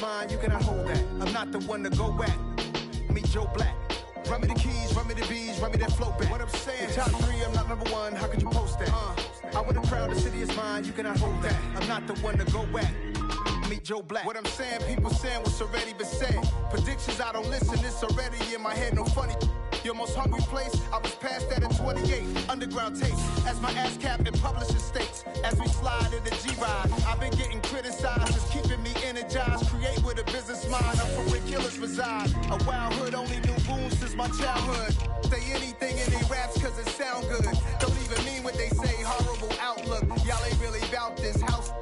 mine, you cannot hold that. I'm not the one to go at. Meet Joe Black. Run me the keys, run me the bees, run me that flow back. What I'm saying, top 3, I'm not number 1, how could you post that? I would have crowned the city is mine, you cannot hold that. I'm not the one to go at. Meet Joe Black. What I'm saying, people saying what's already been said. Predictions, I don't listen, it's already in my head, no funny. Your most hungry place, I was past that in 28. Underground taste, as my ass cap in publishing states. As we slide in the G-Ride, I've been getting criticized, it's keeping me energized. Create with a business mind, I'm from where killers reside. A wild hood, only knew boons since my childhood. Say anything in they raps cause it sound good. Don't even mean what they say, horrible outlook. Y'all ain't really about this house.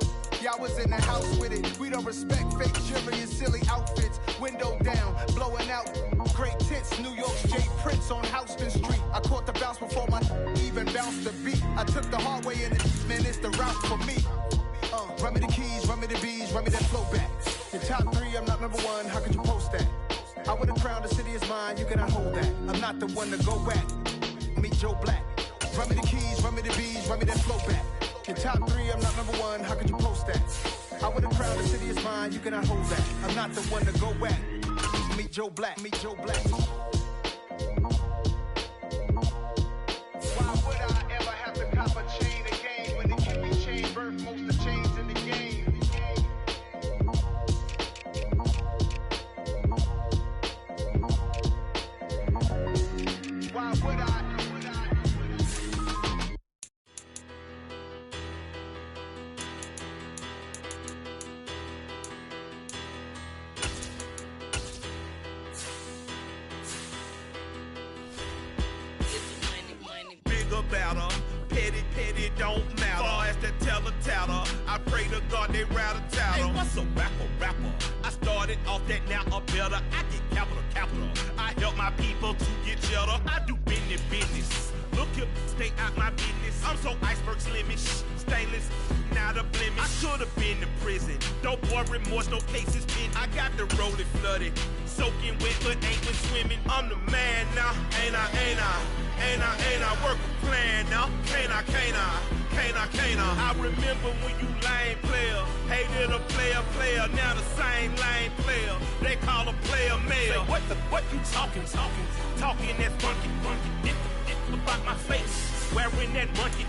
Y'all was in the house with it. We don't respect fake jewelry and silly outfits. Window down, blowing out. Great tits, New York's J. Prince on Houston Street. I caught the bounce before my even bounced the beat. I took the hard way in it, man, it's the route for me. Run me the keys, run me the bees, run me that flow back. Your top 3, I'm not number 1, how could you post that? I would have crowned the city is mine, you cannot hold that. I'm not the one to go at. Meet Joe Black. Run me the keys, run me the bees, run me that flow back. Your top 3, I'm not number 1, how could you post that? I would have crowned the city is mine, you cannot hold that. I'm not the one to go at. Meet Joe Black, meet Joe Black. Why would I ever have to cop a chain again when it can be chain birth most of chains in the game? Why would I? Petty don't matter. Far as that teller, I pray to God they rattle tattle. Hey, what's a rapper? I started off that, now I'm better. I get capital. I help my people to get cheddar. I do business. Look here, stay out my business. I'm so iceberg slimish, stainless, not a blemish. I should've been in prison. No boy remorse, no cases pinned. I got the rolling flooded, soaking wet, but ain't been swimming. I'm the man now, ain't I? Work a plan now, can't I? I remember when you lame player, hated a player, now the same lame player. They call a player mayor. Say, what you talking that funky, dip about my face, wearing that monkey,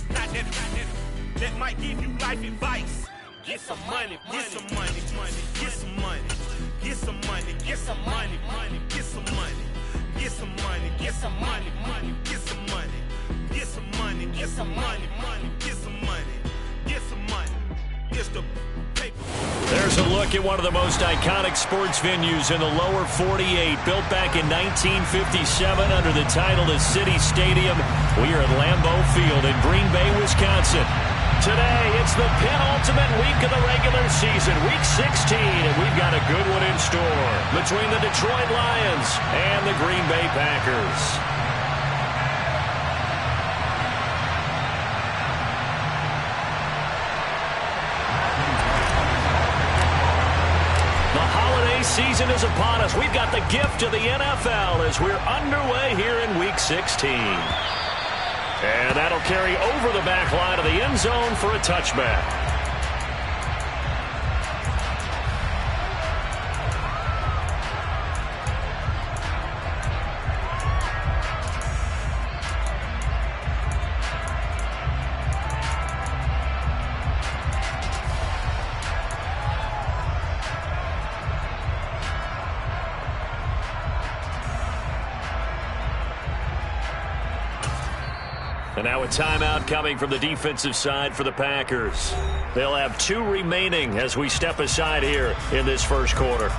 not that might give you life advice. Get some money, get some money, get some money, get some money, get some money, get some money. Get some money, get some money, get some money, get some money, get some money, get some money, get some money. It's the paper. There's a look at one of the most iconic sports venues in the lower 48. Built back in 1957 under the title of City Stadium. We are at Lambeau Field in Green Bay, Wisconsin. Today, it's the penultimate week of the regular season, week 16, and we've got a good one in store between the Detroit Lions and the Green Bay Packers. The holiday season is upon us. We've got the gift of the NFL as we're underway here in week 16. And that'll carry over the back line of the end zone for a touchback. And now a timeout coming from the defensive side for the Packers. They'll have 2 remaining as we step aside here in this first quarter.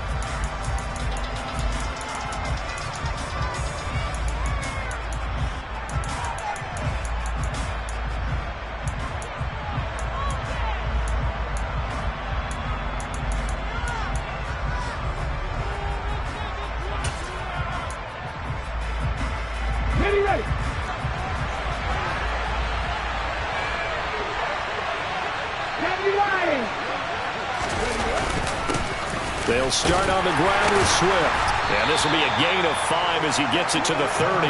They'll start on the ground with Swift. And this will be a gain of 5 as he gets it to the 30.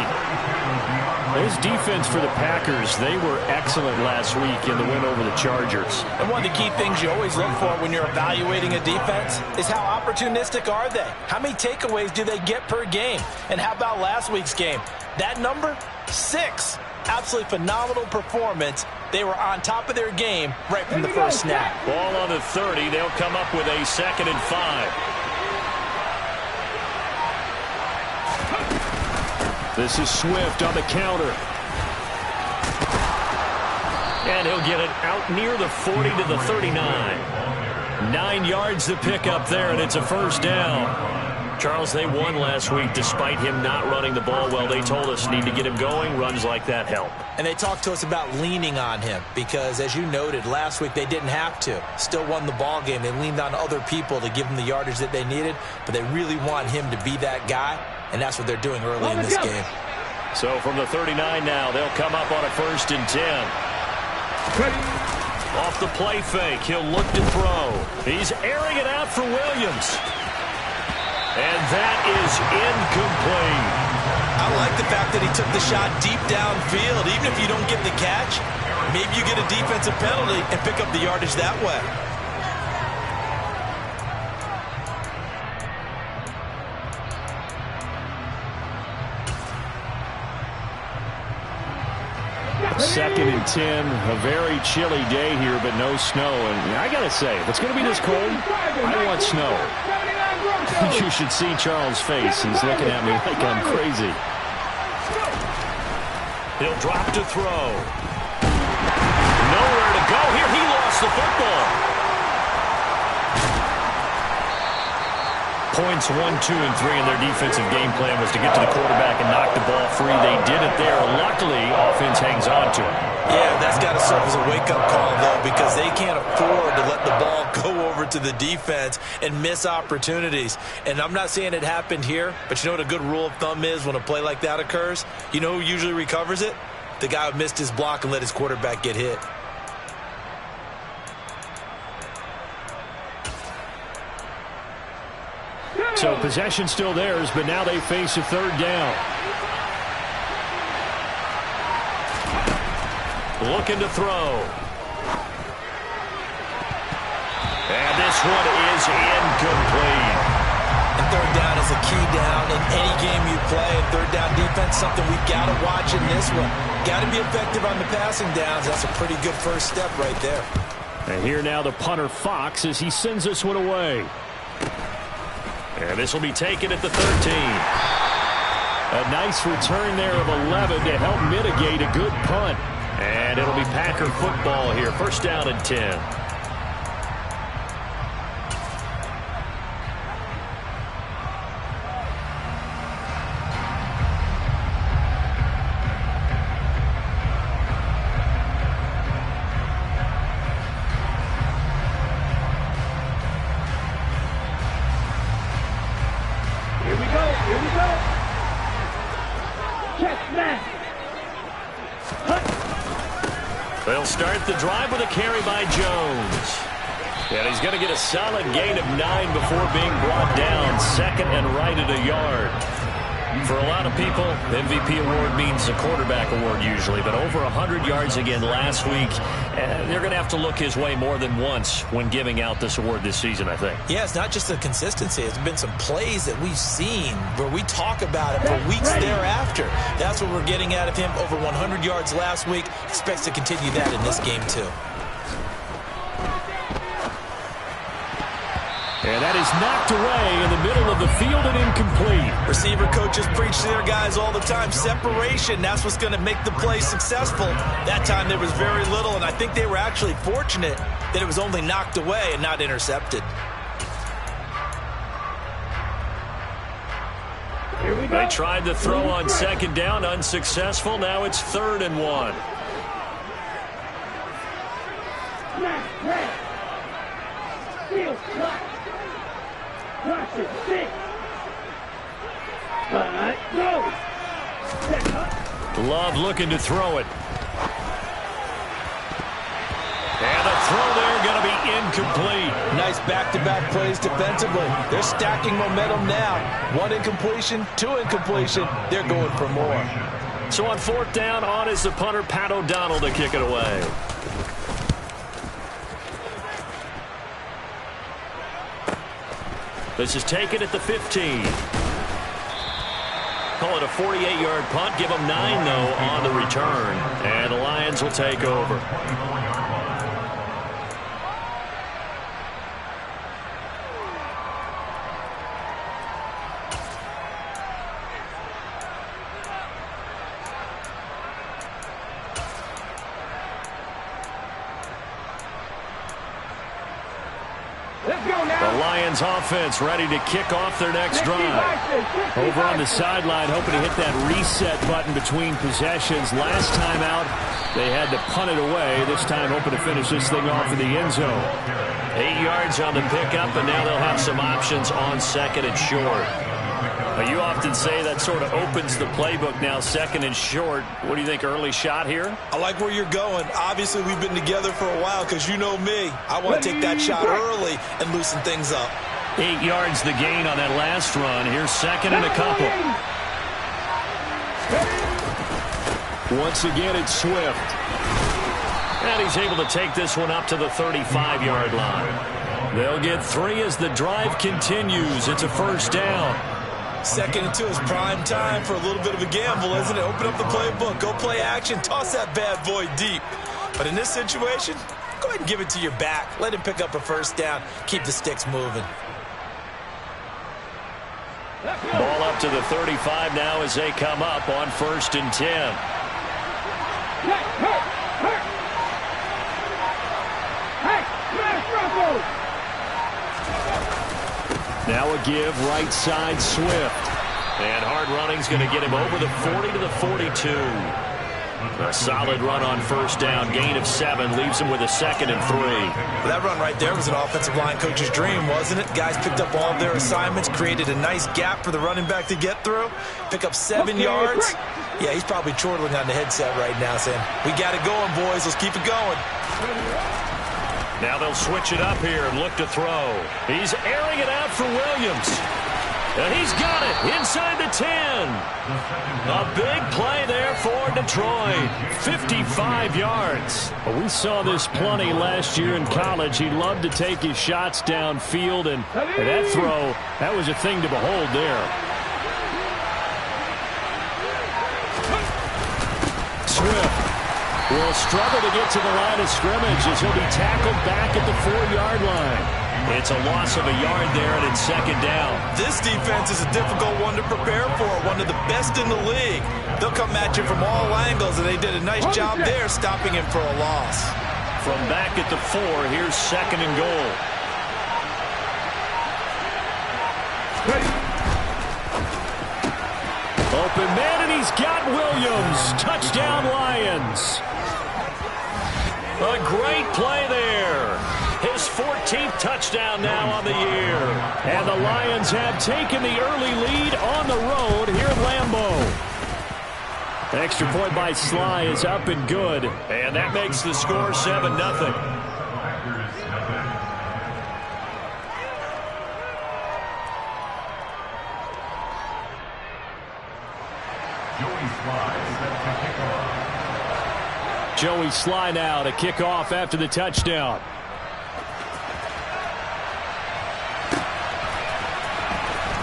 This defense for the Packers, they were excellent last week in the win over the Chargers. And one of the key things you always look for when you're evaluating a defense is how opportunistic are they? How many takeaways do they get per game? And how about last week's game? That number, 6. Absolutely phenomenal performance. They were on top of their game right from the first snap. Ball on the 30. They'll come up with a 2nd and 5. This is Swift on the counter. And he'll get it out near the 40 to the 39. 9 yards to pick up there, and it's a first down. Charles, they won last week despite him not running the ball well. They told us need to get him going. Runs like that help. And they talked to us about leaning on him because, as you noted, last week they didn't have to. Still won the ball game. They leaned on other people to give them the yardage that they needed, but they really want him to be that guy, and that's what they're doing early in this game. So from the 39 now, they'll come up on a 1st and 10. Off the play fake, he'll look to throw. He's airing it out for Williams. And that is incomplete. I like the fact that he took the shot deep downfield. Even if you don't get the catch, maybe you get a defensive penalty and pick up the yardage that way. Second and 10, a very chilly day here, but no snow. And I got to say, if it's going to be this cold, I want snow. You should see Charles' face. He's looking at me like I'm crazy. He'll drop to throw. Nowhere to go here. He lost the football. Points 1, 2, and 3 in their defensive game plan was to get to the quarterback and knock the ball free. They did it there. Luckily, offense hangs on to it. Yeah, that's got to serve as a wake-up call, though, because they can't afford to let the ball go over to the defense and miss opportunities. And I'm not saying it happened here, but you know what a good rule of thumb is when a play like that occurs? You know who usually recovers it? The guy who missed his block and let his quarterback get hit. So possession still theirs, but now they face a 3rd down. Looking to throw. And this one is incomplete. And 3rd down is a key down in any game you play. And 3rd down defense, something we've got to watch in this one. Got to be effective on the passing downs. That's a pretty good first step right there. And here now the punter Fox as he sends this one away. And this will be taken at the 13. A nice return there of 11 to help mitigate a good punt. And it'll be Packer football here. 1st down and 10. They'll start the drive with a carry by Jones. And he's going to get a solid gain of 9 before being brought down. 2nd and right at a yard. For a lot of people, the MVP award means a quarterback award usually, but over 100 yards again last week. They're going to have to look his way more than once when giving out this award this season, I think. Yeah, it's not just the consistency. It's been some plays that we've seen where we talk about it for weeks thereafter. That's what we're getting out of him. Over 100 yards last week. Expects to continue that in this game, too. And that is knocked away in the middle of the field and incomplete. Receiver coaches preach to their guys all the time. Separation, that's what's going to make the play successful. That time there was very little, and I think they were actually fortunate that it was only knocked away and not intercepted. They tried to throw on 2nd down, unsuccessful. Now it's 3rd and 1. Love looking to throw it. And the throw there going to be incomplete. Nice back-to-back plays defensively. They're stacking momentum now. 1 incompletion, 2 incompletion. They're going for more. So on 4th down, on is the punter, Pat O'Donnell, to kick it away. This is taken at the 15. Call it a 48-yard punt. Give them 9, though, on the return. And the Lions will take over. The Lions offense ready to kick off their next drive. Over on the sideline, hoping to hit that reset button between possessions. Last time out, they had to punt it away. This time hoping to finish this thing off in the end zone. 8 yards on the pickup, and now they'll have some options on 2nd and short. You often say that sort of opens the playbook now, 2nd and short. What do you think, early shot here? I like where you're going. Obviously, we've been together for a while because you know me. I want to take that shot early and loosen things up. 8 yards the gain on that last run. Here's 2nd and a couple. Once again, it's Swift. And he's able to take this one up to the 35-yard line. They'll get 3 as the drive continues. It's a 1st down. 2nd and 2 is prime time for a little bit of a gamble, isn't it? Open up the playbook, go play action, toss that bad boy deep. But in this situation, go ahead and give it to your back. Let him pick up a 1st down. Keep the sticks moving. Ball up to the 35 now as they come up on 1st and 10. Now a give, right side, Swift. And hard running's going to get him over the 40 to the 42. A solid run on 1st down, gain of 7, leaves him with a 2nd and 3. Well, that run right there was an offensive line coach's dream, wasn't it? Guys picked up all of their assignments, created a nice gap for the running back to get through, pick up 7 yards. Yeah, he's probably chortling on the headset right now saying, we got it going, boys. Let's keep it going. Now they'll switch it up here and look to throw. He's airing it out for Williams. And he's got it inside the 10. A big play there for Detroit. 55 yards. Well, we saw this plenty last year in college. He loved to take his shots downfield, and that throw, that was a thing to behold there. Swift will struggle to get to the line of scrimmage as he'll be tackled back at the 4-yard line. It's a loss of a yard there, and it's 2nd down. This defense is a difficult one to prepare for, one of the best in the league. They'll come at you from all angles, and they did a nice job there stopping him for a loss. From back at the 4, here's 2nd and goal. Open man, and he's got Williams. Touchdown, Lions. A great play there. His 14th touchdown now on the year. And the Lions have taken the early lead on the road here at Lambeau. Extra point by Sly is up and good. And that makes the score 7-0. Joey Sly now to kick off after the touchdown.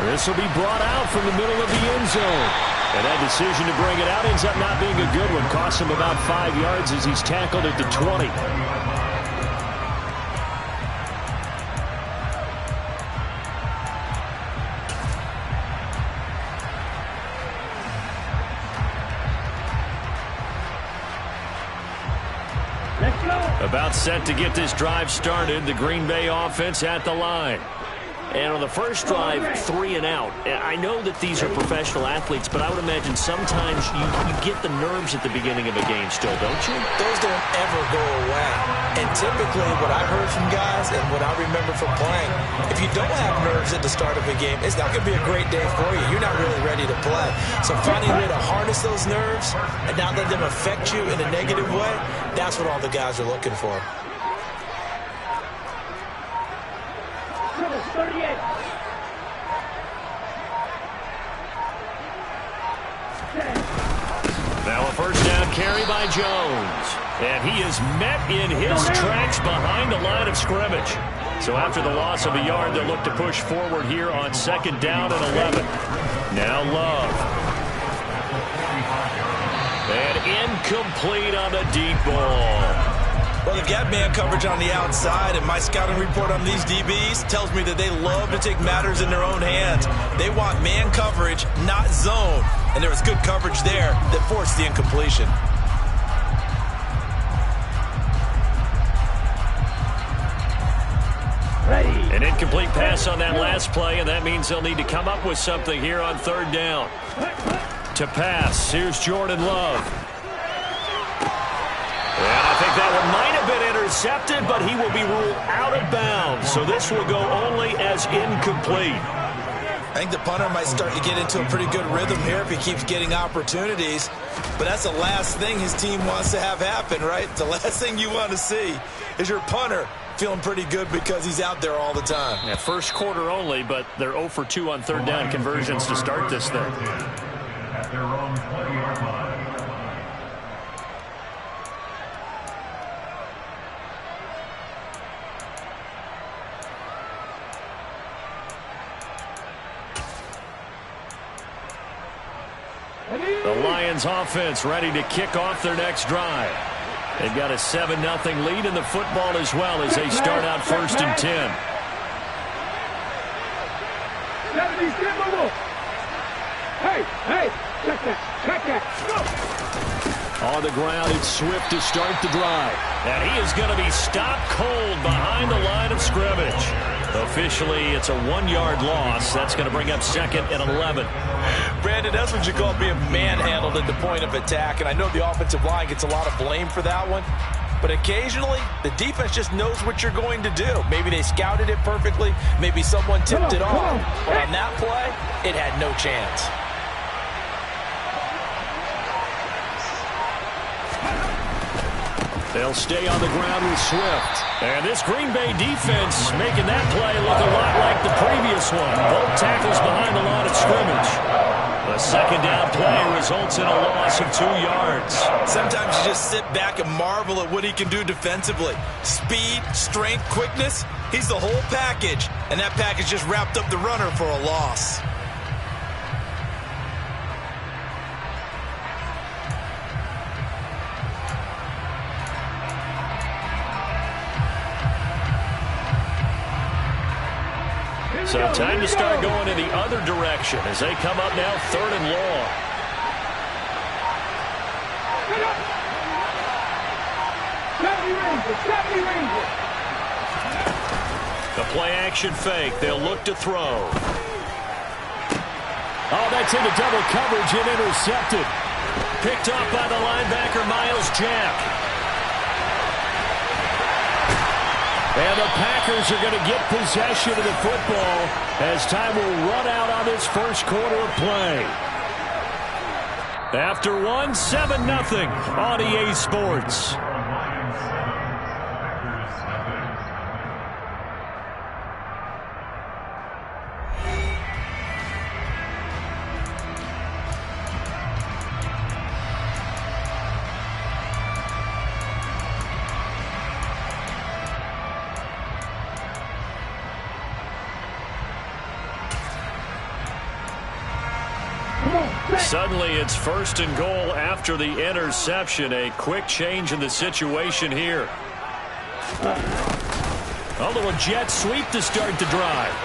This will be brought out from the middle of the end zone. And that decision to bring it out ends up not being a good one. Costs him about 5 yards as he's tackled at the 20. About set to get this drive started. The Green Bay offense at the line. And on the first drive, 3 and out. I know that these are professional athletes, but I would imagine sometimes you get the nerves at the beginning of a game still, don't you? Those don't ever go away. And typically what I heard from guys and what I remember from playing, if you don't have nerves at the start of a game, it's not going to be a great day for you. You're not really ready to play. So finding a way to harness those nerves and not let them affect you in a negative way, that's what all the guys are looking for. 38. carry by Jones. And he is met in his tracks behind the line of scrimmage. So after the loss of a yard, they'll look to push forward here on 2nd down and 11. Now Love. And incomplete on the deep ball. Well, they've got man coverage on the outside, and my scouting report on these DBs tells me that they love to take matters in their own hands. They want man coverage, not zone. And there was good coverage there that forced the incompletion. An incomplete pass on that last play, and that means they'll need to come up with something here on 3rd down. To pass, here's Jordan Love. And I think that one might have been intercepted, but he will be ruled out of bounds. So this will go only as incomplete. I think the punter might start to get into a pretty good rhythm here if he keeps getting opportunities. But that's the last thing his team wants to have happen, right? The last thing you want to see is your punter feeling pretty good because he's out there all the time. Yeah, first quarter only, but they're 0 for 2 on 3rd down conversions to start this thing. At their own 20-yard line. The Lions offense ready to kick off their next drive. They've got a 7-0 lead in the football as well as they start out 1st and 10. Hey, check that. On the ground, it's Swift to start the drive. And he is going to be stopped cold behind the line of scrimmage. Officially, it's a 1-yard loss. That's going to bring up 2nd and 11. Brandon, that's what you call being manhandled at the point of attack. And I know the offensive line gets a lot of blame for that one. But occasionally, the defense just knows what you're going to do. Maybe they scouted it perfectly. Maybe someone tipped it off. But on that play, it had no chance. They'll stay on the ground with Swift. And this Green Bay defense making that play look a lot like the previous one. Both tackles behind the line of scrimmage. The 2nd down play results in a loss of 2 yards. Sometimes you just sit back and marvel at what he can do defensively. Speed, strength, quickness, he's the whole package. And that package just wrapped up the runner for a loss. So time to start going in the other direction as they come up now 3rd and long. The play action fake. They'll look to throw. Oh, that's into double coverage and intercepted. Picked off by the linebacker, Miles Jack. And the Packers are going to get possession of the football as time will run out on this first quarter of play. After 7-0 on EA Sports. Suddenly, it's 1st and goal after the interception. A quick change in the situation here. A little jet sweep to start the drive.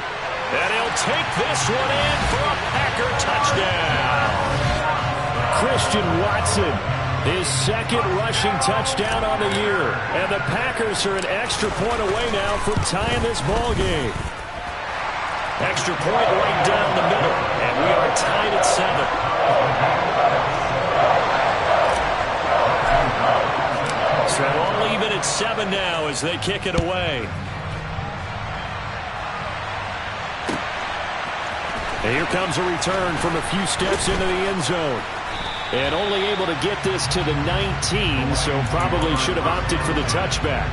And he'll take this one in for a Packer touchdown. Christian Watson, his 2nd rushing touchdown on the year. And the Packers are an extra point away now from tying this ball game. Extra point right down the middle. And we are tied at 7. So all even at 7 now as they kick it away. And here comes a return from a few steps into the end zone. And only able to get this to the 19, so probably should have opted for the touchback.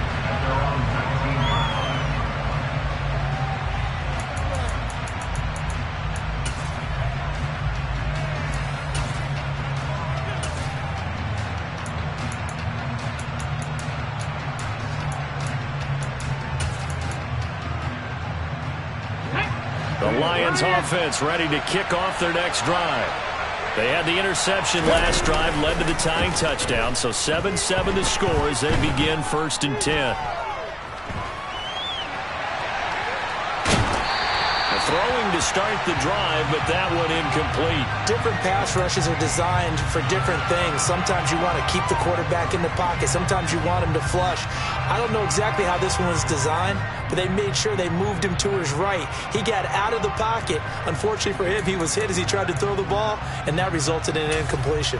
The Lions offense ready to kick off their next drive. They had the interception last drive, led to the tying touchdown, so 7-7 the score as they begin 1st and 10. Throwing to start the drive, but that one incomplete. Different pass rushes are designed for different things. Sometimes you want to keep the quarterback in the pocket. Sometimes you want him to flush. I don't know exactly how this one was designed, but they made sure they moved him to his right. He got out of the pocket. Unfortunately for him, he was hit as he tried to throw the ball, and that resulted in an incompletion.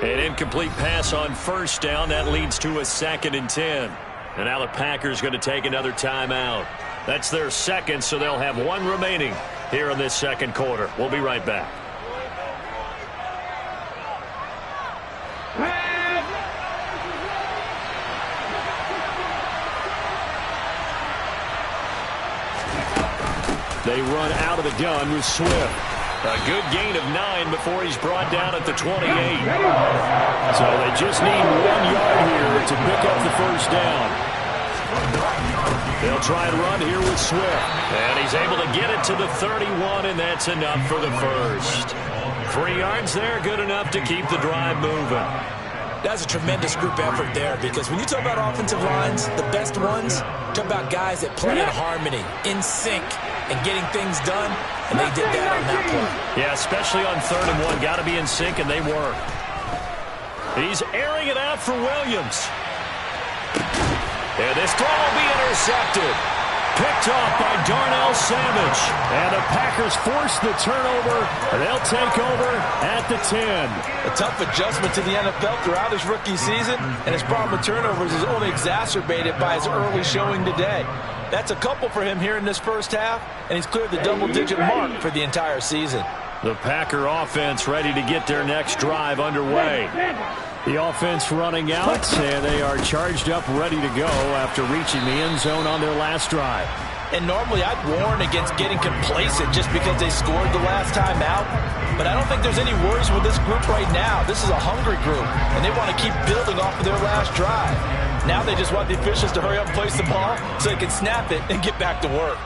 An incomplete pass on 1st down. That leads to a 2nd and 10. And now the Packers going to take another timeout. That's their second, so they'll have one remaining here in this second quarter. We'll be right back. They run out of the gun with Swift. A good gain of 9 before he's brought down at the 28. So they just need 1 yard here to pick up the 1st down. They'll try and run here with Swift. And he's able to get it to the 31, and that's enough for the 1st. 3 yards there, good enough to keep the drive moving. That's a tremendous group effort there, because when you talk about offensive lines, the best ones, talk about guys that play in harmony, in sync, and getting things done, and they did that on that play. Yeah, especially on 3rd and 1. Got to be in sync, and they were. He's airing it out for Williams. And this throw will be intercepted. Picked off by Darnell Savage. And the Packers force the turnover. They'll take over at the 10. A tough adjustment to the NFL throughout his rookie season, and his problem with turnovers is only exacerbated by his early showing today. That's a couple for him here in this 1st half, and he's cleared the double-digit mark for the entire season. The Packer offense ready to get their next drive underway. The offense running out, and they are charged up, ready to go after reaching the end zone on their last drive. And normally I'd warn against getting complacent just because they scored the last time out. But I don't think there's any worries with this group right now. This is a hungry group, and they want to keep building off of their last drive. Now they just want the officials to hurry up and place the ball so they can snap it and get back to work.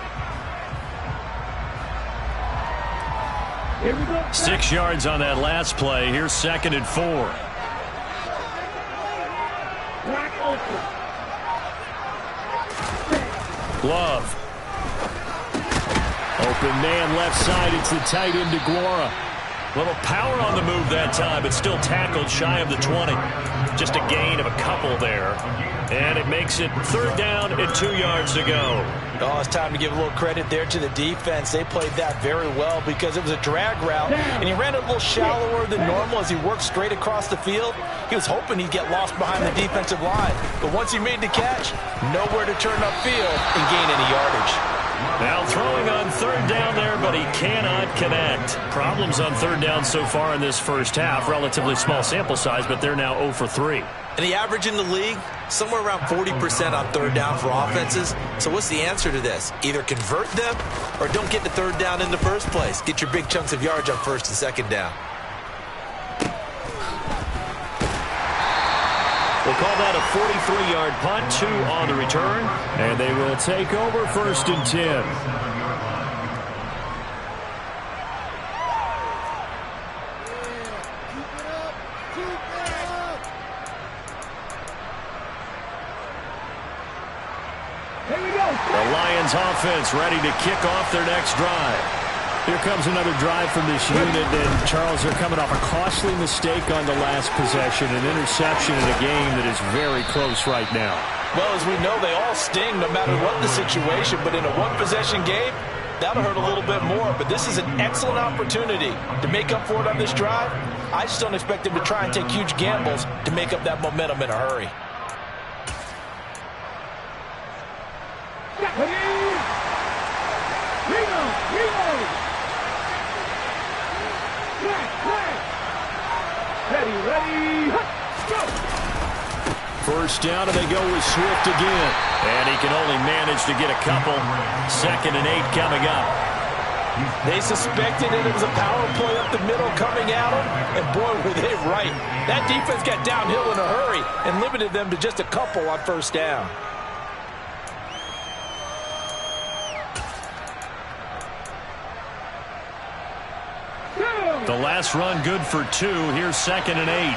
6 yards on that last play. Here's 2nd and 4. Love. Open man left side. It's the tight end DeGuara. Little power on the move that time, but still tackled shy of the 20. Just a gain of a couple there. And it makes it 3rd down and 2 yards to go. Oh, it's time to give a little credit there to the defense. They played that very well because it was a drag route, and he ran it a little shallower than normal as he worked straight across the field. He was hoping he'd get lost behind the defensive line, but once he made the catch, nowhere to turn upfield and gain any yardage. Now throwing on 3rd down there, but he cannot connect. Problems on 3rd down so far in this 1st half. Relatively small sample size, but they're now 0 for 3. And the average in the league, somewhere around 40% on 3rd down for offenses. So what's the answer to this? Either convert them or don't get to 3rd down in the first place. Get your big chunks of yards on 1st and 2nd down. We'll call that a 43-yard punt, 2 on the return, and they will take over 1st and 10. The Lions offense ready to kick off their next drive. Here comes another drive from this unit, and Charles, they're coming off a costly mistake on the last possession, an interception in a game that is very close right now. Well, as we know, they all sting no matter what the situation, but in a one-possession game, that'll hurt a little bit more. But this is an excellent opportunity to make up for it on this drive. I just don't expect them to try and take huge gambles to make up that momentum in a hurry. First down, and they go with Swift again. And he can only manage to get a couple. 2nd and 8 coming up. They suspected that it was a power play up the middle coming at them, and boy, were they right. That defense got downhill in a hurry and limited them to just a couple on first down. The last run good for 2. Here's 2nd and 8.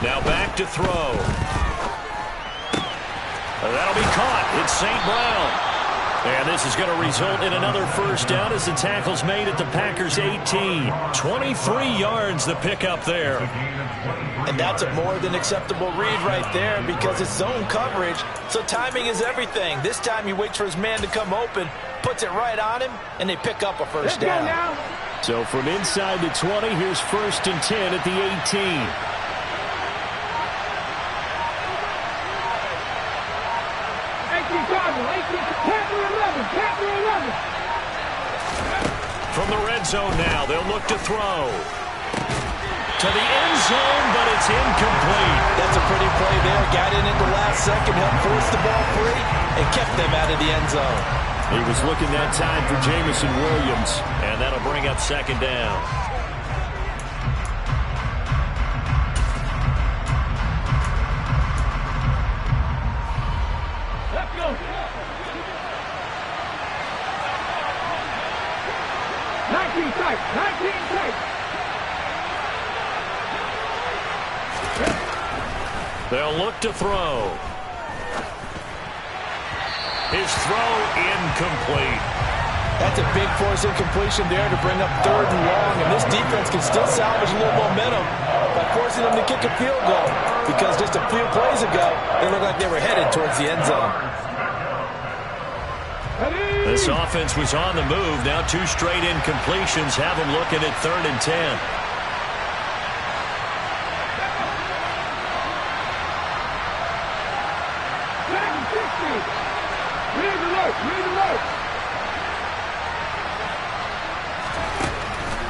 Now back to throw. That'll be caught. It's St. Brown. And this is going to result in another first down as the tackle's made at the Packers' 18. 23 yards the pickup there. And that's a more than acceptable read right there because it's zone coverage, so timing is everything. This time he waits for his man to come open, puts it right on him, and they pick up a first down. So from inside the 20, here's 1st and 10 at the 18. From the red zone now, they'll look to throw. To the end zone, but it's incomplete. That's a pretty play there. Got in at the last second, helped force the ball free, and kept them out of the end zone. He was looking that time for Jamison Williams, and that'll bring up 2nd down. Let's go. 19 tight. 19 tight. They'll look to throw. His throw incomplete. That's a big force incompletion there to bring up 3rd and long, and this defense can still salvage a little momentum by forcing them to kick a field goal because just a few plays ago, they looked like they were headed towards the end zone. This offense was on the move. Now 2 straight incompletions have them looking at 3rd and 10.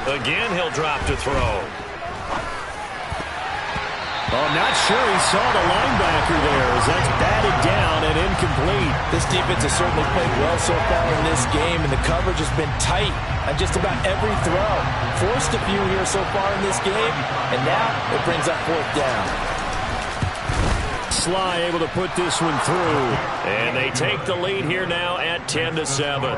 Again, he'll drop to throw. Oh, not sure he saw the linebacker there as that's batted down and incomplete. This defense has certainly played well so far in this game, and the coverage has been tight on just about every throw. Forced a few here so far in this game, and now it brings up 4th down. Sly able to put this one through, and they take the lead here now at 10-7.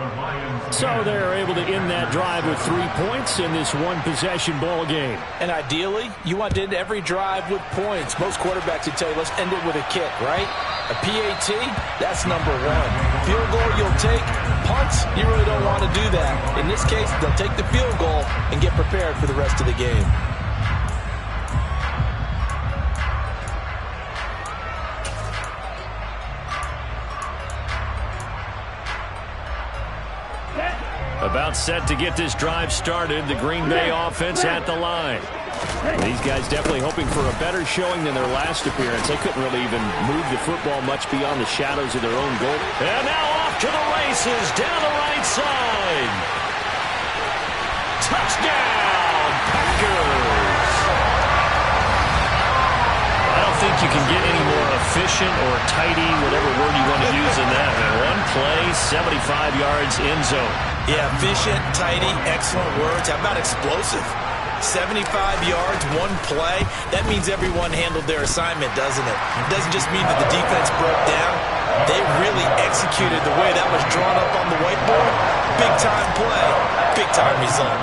So they're able to end that drive with 3 points in this one-possession ball game. And ideally, you want to end every drive with points. Most quarterbacks would tell you, let's end it with a kick, right? A PAT, that's number 1. Field goal you'll take. Punts, you really don't want to do that. In this case, they'll take the field goal and get prepared for the rest of the game. About set to get this drive started, the Green Bay offense at the line. These guys definitely hoping for a better showing than their last appearance. They couldn't really even move the football much beyond the shadows of their own goal. And now off to the races down the right side. Touchdown, Packers! I don't think you can get any more efficient or tidy, whatever word you want to use in that. One play, 75 yards, end zone. Yeah, efficient, tidy, excellent words. How about explosive? 75 yards, 1 play. That means everyone handled their assignment, doesn't it? It doesn't just mean that the defense broke down. They really executed the way that was drawn up on the whiteboard. Big-time play, big-time result.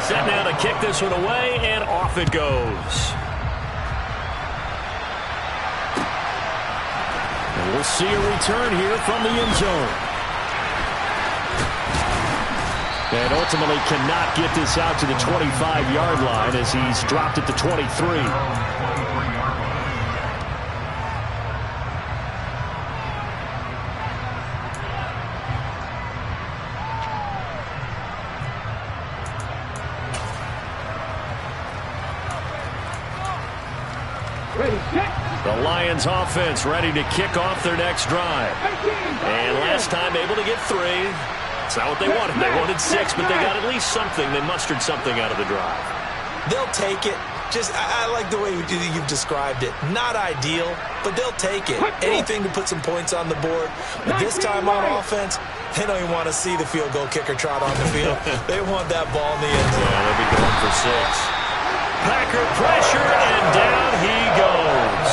Set now to kick this one away, and off it goes. And we'll see a return here from the end zone. And ultimately cannot get this out to the 25-yard line as he's dropped it to 23. The Lions offense ready to kick off their next drive. And last time able to get 3. It's not what they wanted. They wanted 6, but they got at least something. They mustered something out of the drive. They'll take it. I like the way you've described it. Not ideal, but they'll take it. Anything to put some points on the board. But this time on offense, they don't even want to see the field goal kicker trot on the field. They want that ball in the end zone. Yeah, they'll be going for 6. Packer pressure, and down he goes.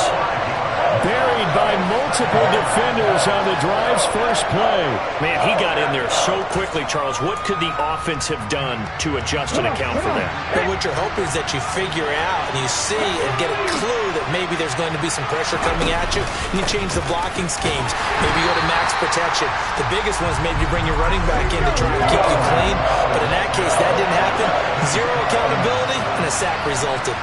Buried by multiple defenders on the drive's first play. Man, he got in there so quickly, Charles. What could the offense have done to adjust and account for that? But what you're hoping is that you figure out and you see and get a clue that maybe there's going to be some pressure coming at you, and you change the blocking schemes. Maybe you go to max protection. The biggest one is maybe you bring your running back in to try and keep you clean. But in that case, that didn't happen. 0 accountability, and a sack resulted.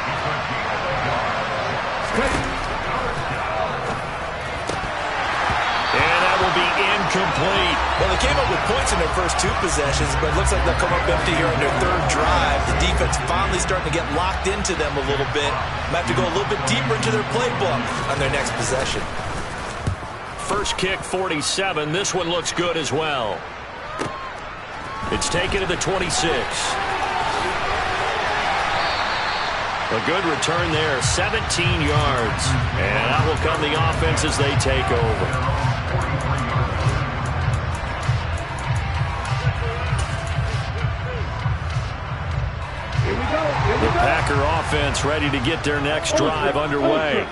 Incomplete. Well, they came up with points in their first 2 possessions, but it looks like they'll come up empty here on their 3rd drive. The defense finally starting to get locked into them a little bit. Might have to go a little bit deeper into their playbook on their next possession. First kick, 47. This one looks good as well. It's taken to the 26. A good return there, 17 yards. And out will come the offense as they take over. The Packer offense ready to get their next drive underway.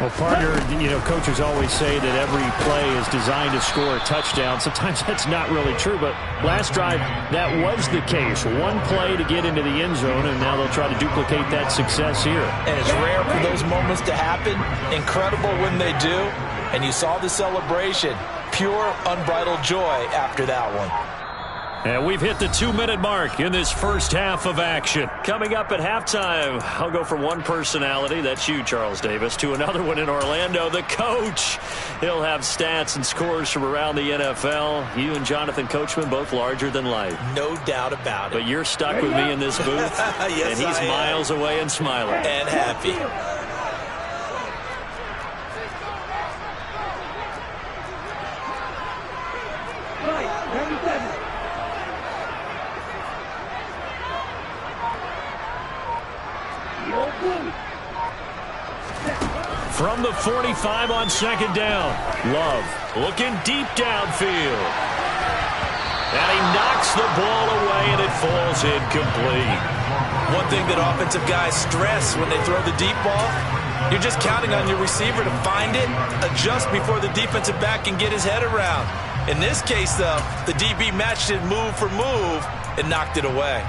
Well, partner, coaches always say that every play is designed to score a touchdown. Sometimes that's not really true, but last drive, that was the case. One play to get into the end zone, and now they'll try to duplicate that success here. And it's rare for those moments to happen. Incredible when they do. And you saw the celebration. Pure, unbridled joy after that one. And we've hit the 2-minute mark in this first half of action. Coming up at halftime, I'll go from one personality, that's you, Charles Davis, to another one in Orlando, the coach. He'll have stats and scores from around the NFL. You and Jonathan Coachman, both larger than life. No doubt about it. But you're stuck with me in this booth, yes, and he's miles away and smiling. And happy. From the 45 on 2nd down. Love looking deep downfield. And he knocks the ball away, and it falls incomplete. One thing that offensive guys stress when they throw the deep ball, you're just counting on your receiver to find it, adjust before the defensive back can get his head around. In this case, though, the DB matched it move for move and knocked it away.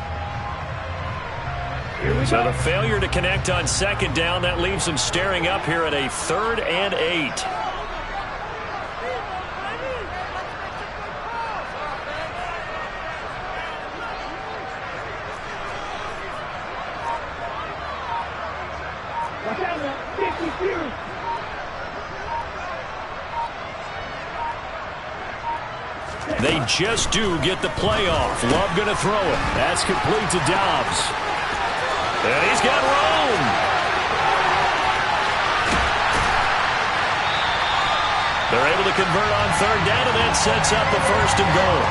So the failure to connect on 2nd down, that leaves them staring up here at a 3rd and 8. They just do get the playoff. Love going to throw it. That's complete to Dobbs. And he's got room. They're able to convert on 3rd down, and that sets up the 1st and goal.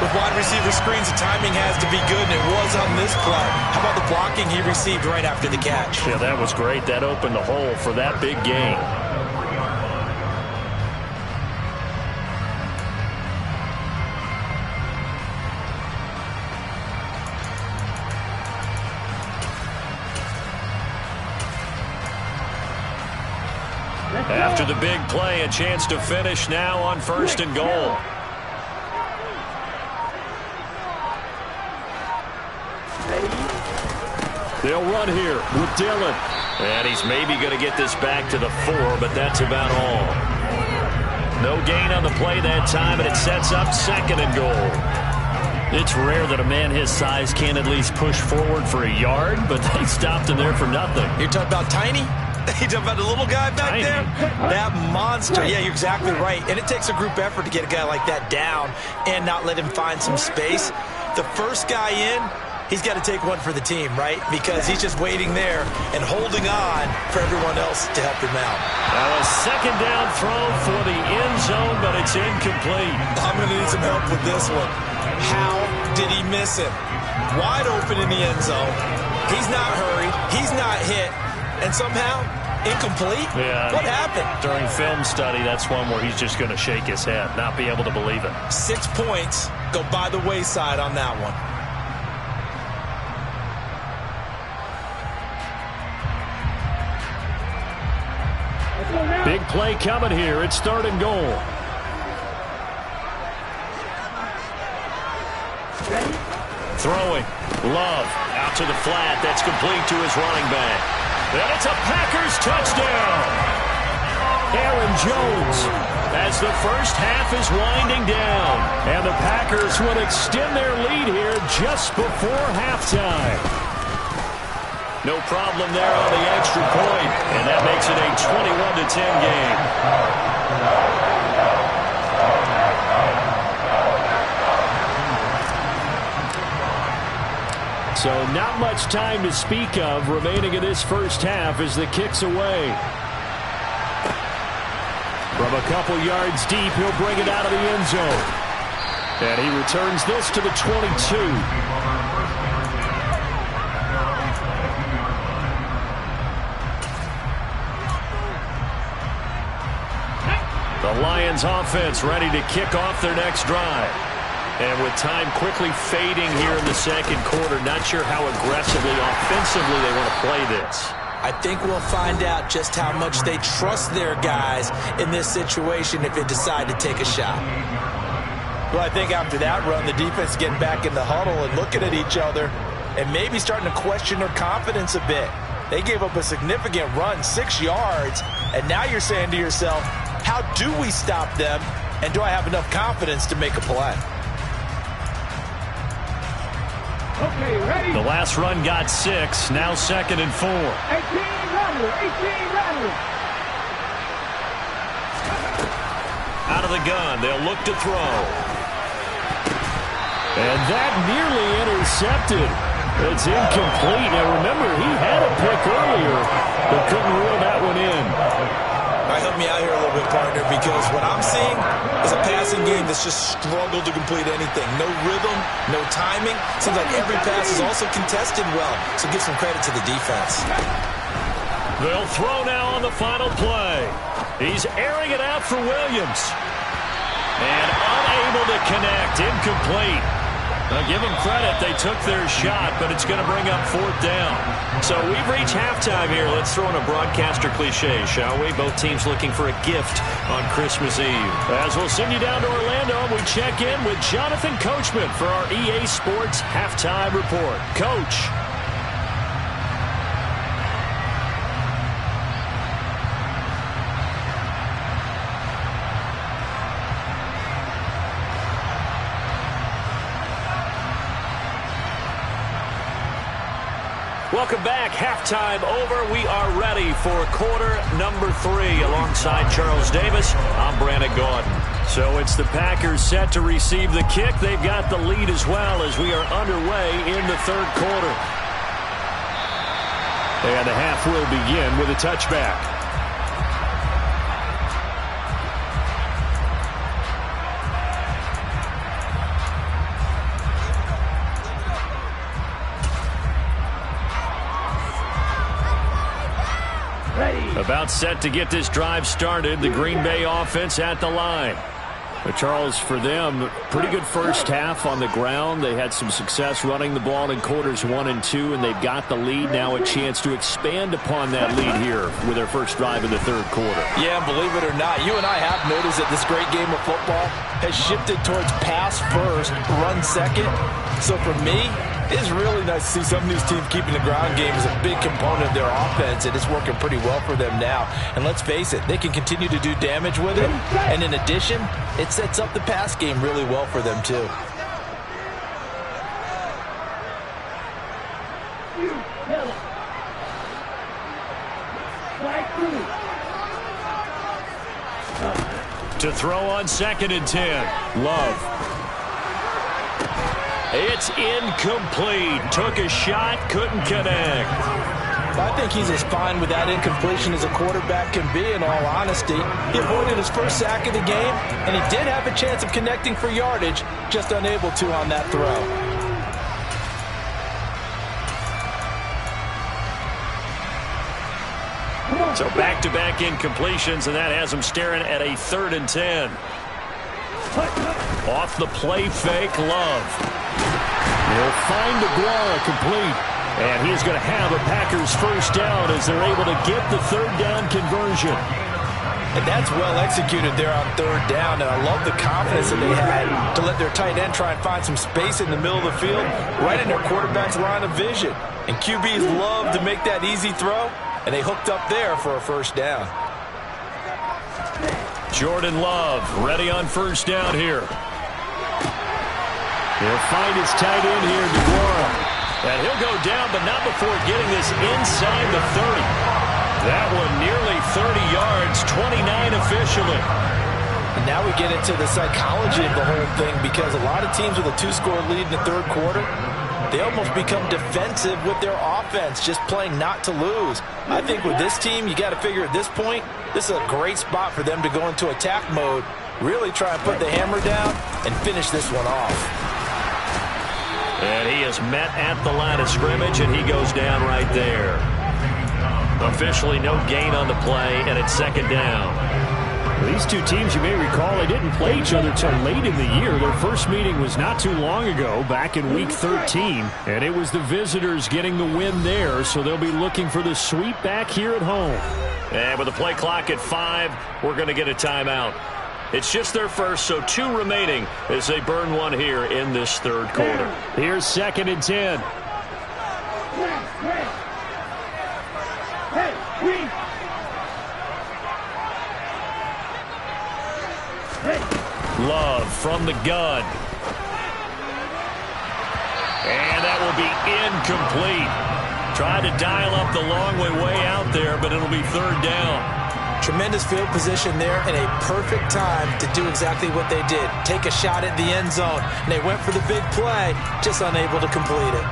With wide receiver screens, the timing has to be good, and it was on this play. How about the blocking he received right after the catch? Yeah, that was great. That opened the hole for that big gain. After the big play, a chance to finish now on 1st and goal. They'll run here with Dillon. And he's maybe going to get this back to the 4, but that's about all. No gain on the play that time, and it sets up 2nd and goal. It's rare that a man his size can't at least push forward for a yard, but they stopped him there for nothing. You're talking about tiny? You're talking about the little guy back there? That monster. Yeah, you're exactly right. And it takes a group effort to get a guy like that down and not let him find some space. The first guy in, he's got to take one for the team, right? Because he's just waiting there and holding on for everyone else to help him out. Now a 2nd down throw for the end zone, but it's incomplete. I'm going to need some help with this one. How did he miss it? Wide open in the end zone. He's not hurried. He's not hit. And somehow, incomplete? Yeah. What happened? During film study, that's one where he's just going to shake his head, not be able to believe it. 6 points go by the wayside on that one. Big play coming here. It's 3rd and goal. Throwing. Love out to the flat. That's complete to his running back. And it's a Packers touchdown. Aaron Jones as the first half is winding down. And the Packers will extend their lead here just before halftime. No problem there on the extra point. And that makes it a 21-10 game. So not much time to speak of remaining in this first half as the kick's away. From a couple yards deep, he'll bring it out of the end zone. And he returns this to the 22. The Lions offense ready to kick off their next drive. And with time quickly fading here in the second quarter, not sure how aggressively, offensively they want to play this. I think we'll find out just how much they trust their guys in this situation if they decide to take a shot. Well, I think after that run, the defense is getting back in the huddle and looking at each other and maybe starting to question their confidence a bit. They gave up a significant run, 6 yards, and now you're saying to yourself, how do we stop them, and do I have enough confidence to make a play? Okay, ready? The last run got 6, now 2nd and 4. 18 Rattler, 18 Rattler. Out of the gun, they'll look to throw. And that nearly intercepted. It's incomplete. Now remember, he had a pick earlier, but couldn't reel that one in. All right, help me out here a little bit, partner, because what I'm seeing is a passing game that's just struggled to complete anything. No rhythm, no timing. Seems like every pass is also contested well, so give some credit to the defense. They'll throw now on the final play. He's airing it out for Williams. And unable to connect, incomplete. Now give them credit, they took their shot, but it's going to bring up 4th down. So we've reached halftime here. Let's throw in a broadcaster cliche, shall we? Both teams looking for a gift on Christmas Eve. As we'll send you down to Orlando, we check in with Jonathan Coachman for our EA Sports Halftime Report. Coach. Welcome back. Halftime over. We are ready for quarter number 3. Alongside Charles Davis, I'm Brandon Gordon. So it's the Packers set to receive the kick. They've got the lead as well as we are underway in the 3rd quarter. And the half will begin with a touchback. About set to get this drive started. The Green Bay offense at the line. But Charles, for them, pretty good first half on the ground. They had some success running the ball in quarters 1 and 2, and they've got the lead now, a chance to expand upon that lead here with their first drive in the 3rd quarter. Yeah, believe it or not, you and I have noticed that this great game of football has shifted towards pass first, run second. So for me, it's really nice to see some of these teams keeping the ground game as a big component of their offense, and it's working pretty well for them now. And let's face it, they can continue to do damage with it. And in addition, it sets up the pass game really well for them, too. To throw on 2nd and 10. Love. It's incomplete. Took a shot, couldn't connect. I think he's as fine with that incompletion as a quarterback can be, in all honesty. He avoided his first sack of the game, and he did have a chance of connecting for yardage, just unable to on that throw. So back-to-back incompletions, and that has him staring at a 3rd and 10. Off the play fake, Love. He'll find Aguara complete. And he's going to have a Packers first down as they're able to get the 3rd down conversion. And that's well executed there on 3rd down. And I love the confidence that they had to let their tight end try and find some space in the middle of the field, right in their quarterback's line of vision. And QBs love to make that easy throw, and they hooked up there for a first down. Jordan Love ready on first down here. He'll find his tight end here, Aguara. And he'll go down, but not before getting this inside the 30. That one nearly 30 yards, 29 officially. And now we get into the psychology of the whole thing, because a lot of teams with a 2-score lead in the 3rd quarter, they almost become defensive with their offense, just playing not to lose. I think with this team, you got to figure at this point, this is a great spot for them to go into attack mode, really try and put the hammer down and finish this one off. And he is met at the line of scrimmage, and he goes down right there. Officially no gain on the play, and it's 2nd down. These two teams, you may recall, they didn't play each other till late in the year. Their first meeting was not too long ago, back in Week 13. And it was the visitors getting the win there, so they'll be looking for the sweep back here at home. And with the play clock at 5, we're going to get a timeout. It's just their first, so 2 remaining as they burn one here in this 3rd quarter. Here's 2nd and 10. Love from the gun. And that will be incomplete. Tried to dial up the long way out there, but it'll be 3rd down. Tremendous field position there and a perfect time to do exactly what they did. Take a shot at the end zone. And they went for the big play, just unable to complete it.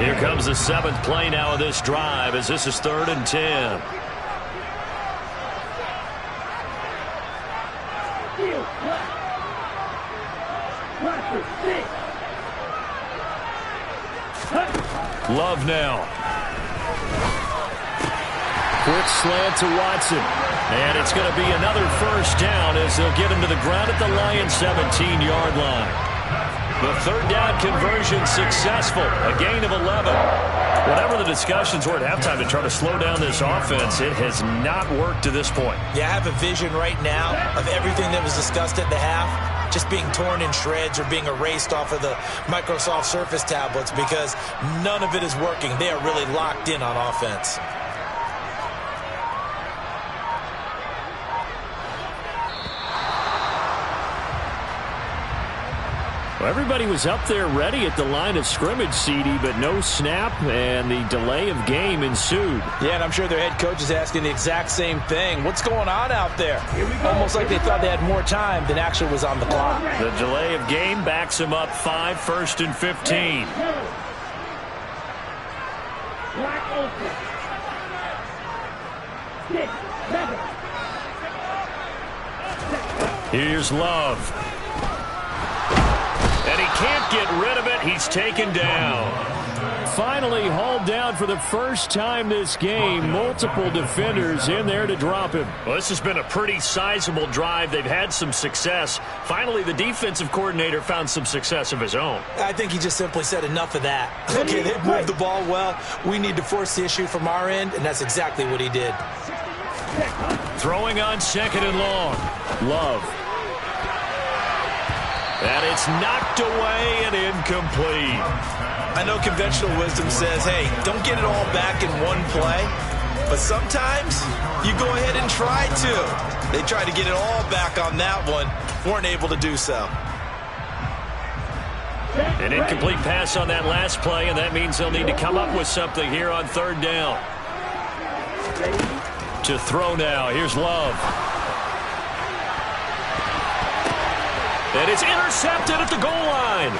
Here comes the 7th play now of this drive, as this is 3rd and 10. Love now. Quick slant to Watson. And it's going to be another first down as they'll get him to the ground at the Lions' 17-yard line. The 3rd down conversion successful. A gain of 11. Whatever the discussions were at halftime to try to slow down this offense, it has not worked to this point. Yeah, I have a vision right now of everything that was discussed at the half just being torn in shreds or being erased off of the Microsoft Surface tablets, because none of it is working. They are really locked in on offense. Well, everybody was up there ready at the line of scrimmage, CD, but no snap, and the delay of game ensued. Yeah, and I'm sure their head coach is asking the exact same thing. What's going on out there? Almost like they thought they had more time than actually was on the clock. The delay of game backs him up 5, 1st and 15. Here's Love. And he can't get rid of it. He's taken down. Finally hauled down for the first time this game. Multiple defenders in there to drop him. Well, this has been a pretty sizable drive. They've had some success. Finally, the defensive coordinator found some success of his own. I think he just simply said enough of that. Okay, they've moved the ball well. We need to force the issue from our end, and that's exactly what he did. Throwing on 2nd and long. Love. And it's knocked away and incomplete. I know conventional wisdom says, hey, don't get it all back in one play. But sometimes you go ahead and try to. They tried to get it all back on that one. Weren't able to do so. An incomplete pass on that last play, and that means they'll need to come up with something here on 3rd down. To throw now. Here's Love. And it's intercepted at the goal line.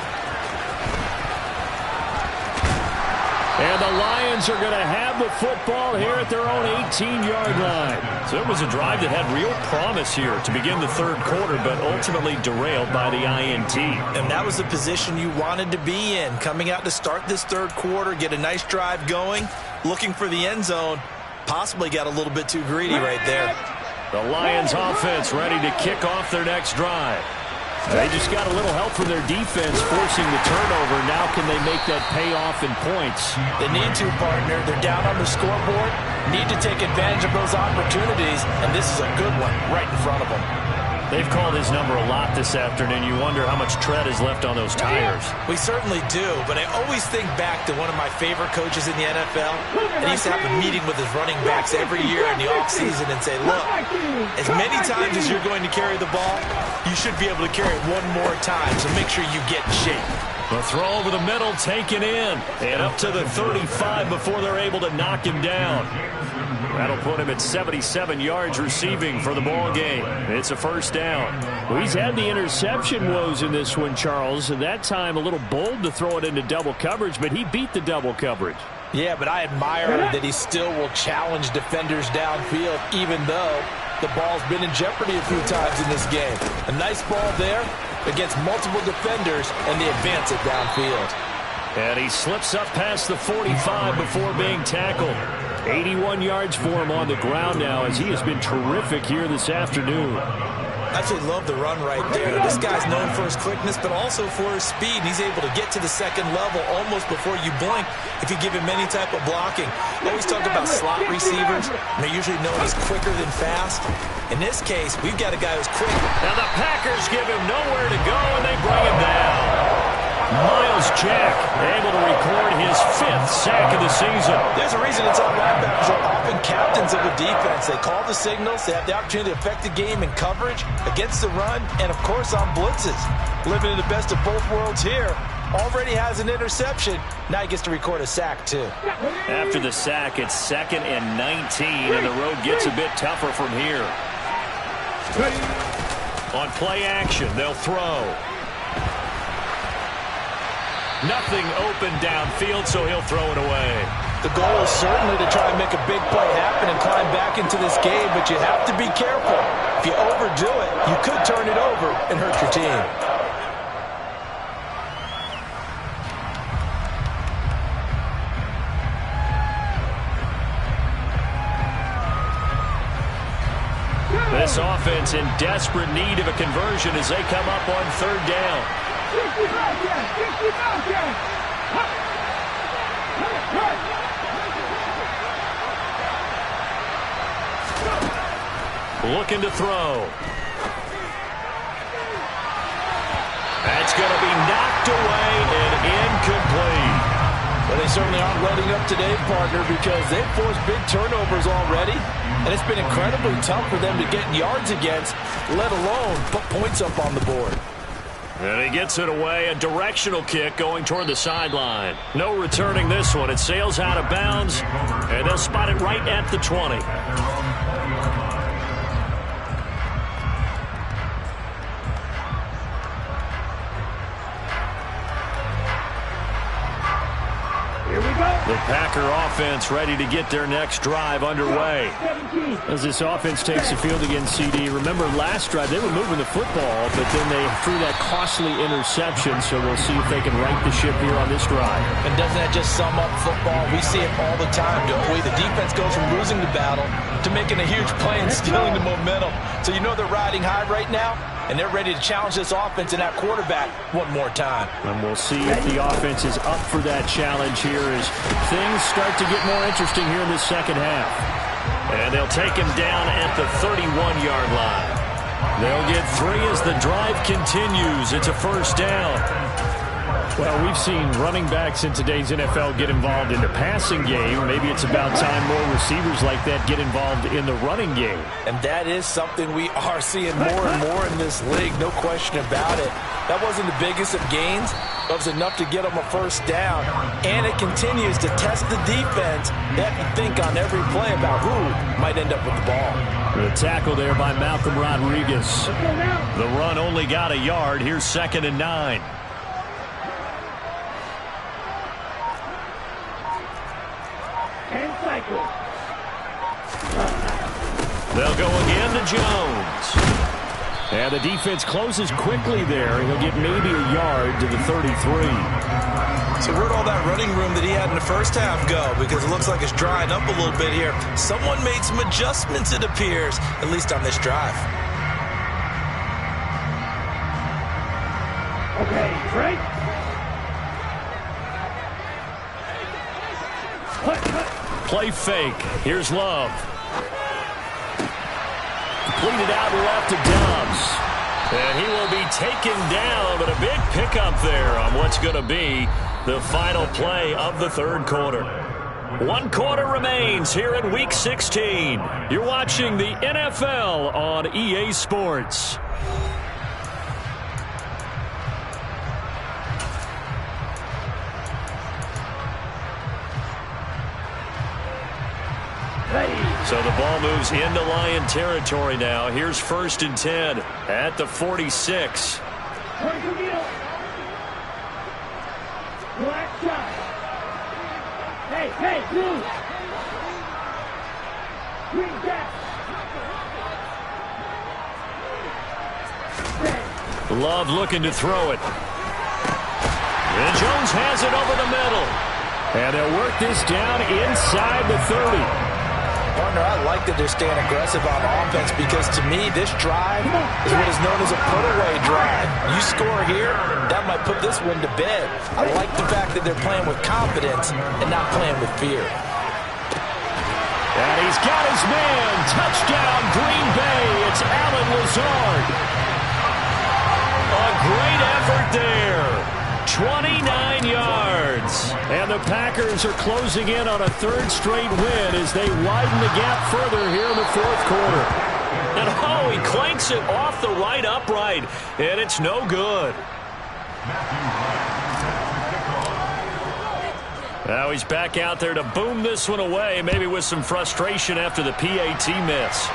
And the Lions are going to have the football here at their own 18-yard line. So it was a drive that had real promise here to begin the third quarter, but ultimately derailed by the INT. And that was the position you wanted to be in. Coming out to start this third quarter, get a nice drive going, looking for the end zone. Possibly got a little bit too greedy right there. The Lions offense ready to kick off their next drive. They just got a little help from their defense forcing the turnover. Now can they make that pay off in points? They need to, partner. They're down on the scoreboard. Need to take advantage of those opportunities, and this is a good one right in front of them. They've called his number a lot this afternoon. You wonder how much tread is left on those tires. We certainly do, but I always think back to one of my favorite coaches in the NFL. And he used to have a meeting with his running backs every year in the offseason and say, look, as many times as you're going to carry the ball, you should be able to carry it one more time, so make sure you get in shape. The throw over the middle taken in, and up to the 35 before they're able to knock him down. That'll put him at 77 yards receiving for the ball game. It's a first down. Well, he's had the interception woes in this one, Charles, and that time a little bold to throw it into double coverage, but he beat the double coverage. Yeah, but I admire that he still will challenge defenders downfield, even though the ball's been in jeopardy a few times in this game. A nice ball there against multiple defenders, and they advance it downfield. And he slips up past the 45 before being tackled. 81 yards for him on the ground now, as he has been terrific here this afternoon. I actually love the run right there. This guy's known for his quickness, but also for his speed. He's able to get to the second level almost before you blink if you give him any type of blocking. I always talk about slot receivers, and they're usually known as quicker than fast. In this case, we've got a guy who's quick. Now the Packers give him nowhere to go, and they bring him down. Miles Jack able to record his 5th sack of the season. There's a reason it's on linebackers are often captains of a defense. They call the signals. They have the opportunity to affect the game in coverage, against the run, and, of course, on blitzes. Living in the best of both worlds here. Already has an interception. Now he gets to record a sack, too. After the sack, it's 2nd and 19, and the road gets a bit tougher from here. On play action, they'll throw. Nothing open downfield, so he'll throw it away. The goal is certainly to try and make a big play happen and climb back into this game, but you have to be careful. If you overdo it, you could turn it over and hurt your team. This offense in desperate need of a conversion as they come up on 3rd down. Looking to throw. That's going to be knocked away and incomplete. Well, they certainly aren't letting up today, partner, because they've forced big turnovers already, and it's been incredibly tough for them to get yards against, let alone put points up on the board. And he gets it away, a directional kick going toward the sideline. No returning this one. It sails out of bounds, and they'll spot it right at the 20. The Packer offense ready to get their next drive underway. As this offense takes the field against CD, remember last drive they were moving the football, but then they threw that costly interception, so we'll see if they can right the ship here on this drive. And doesn't that just sum up football? We see it all the time, don't we? The defense goes from losing the battle to making a huge play and stealing the momentum. So you know they're riding high right now, and they're ready to challenge this offense and that quarterback one more time. And we'll see if the offense is up for that challenge here as things start to get more interesting here in the second half. And they'll take him down at the 31-yard line. They'll get 3 as the drive continues. It's a first down. Well, we've seen running backs in today's NFL get involved in the passing game. Maybe it's about time more receivers like that get involved in the running game. And that is something we are seeing more and more in this league, no question about it. That wasn't the biggest of gains. That was enough to get them a first down. And it continues to test the defense. They have to think on every play about who might end up with the ball. The tackle there by Malcolm Rodriguez. The run only got a yard. Here's 2nd and 9. And cycle. They'll go again to Jones. And the defense closes quickly there. He'll get maybe a yard to the 33. So where'd all that running room that he had in the first half go? Because it looks like it's drying up a little bit here. Someone made some adjustments, it appears, at least on this drive. Okay, Drake. Play fake. Here's Love. Completed out left to Dobbs. And he will be taken down, but a big pickup there on what's going to be the final play of the third quarter. 1 quarter remains here in Week 16. You're watching the NFL on EA Sports. So the ball moves into Lion territory now. Here's 1st and 10 at the 46. Black shot. Hey, blue. Green jack. Love looking to throw it. And Jones has it over the middle. And they'll work this down inside the 30. Partner, I like that they're staying aggressive on offense because, to me, this drive is what is known as a put-away drive. You score here, that might put this one to bed. I like the fact that they're playing with confidence and not playing with fear. And he's got his man. Touchdown, Green Bay. It's Allen Lazard. A great effort there. 29 yards. And the Packers are closing in on a 3rd straight win as they widen the gap further here in the 4th quarter. And oh, he clanks it off the right upright. And it's no good. Now he's back out there to boom this one away, maybe with some frustration after the PAT miss.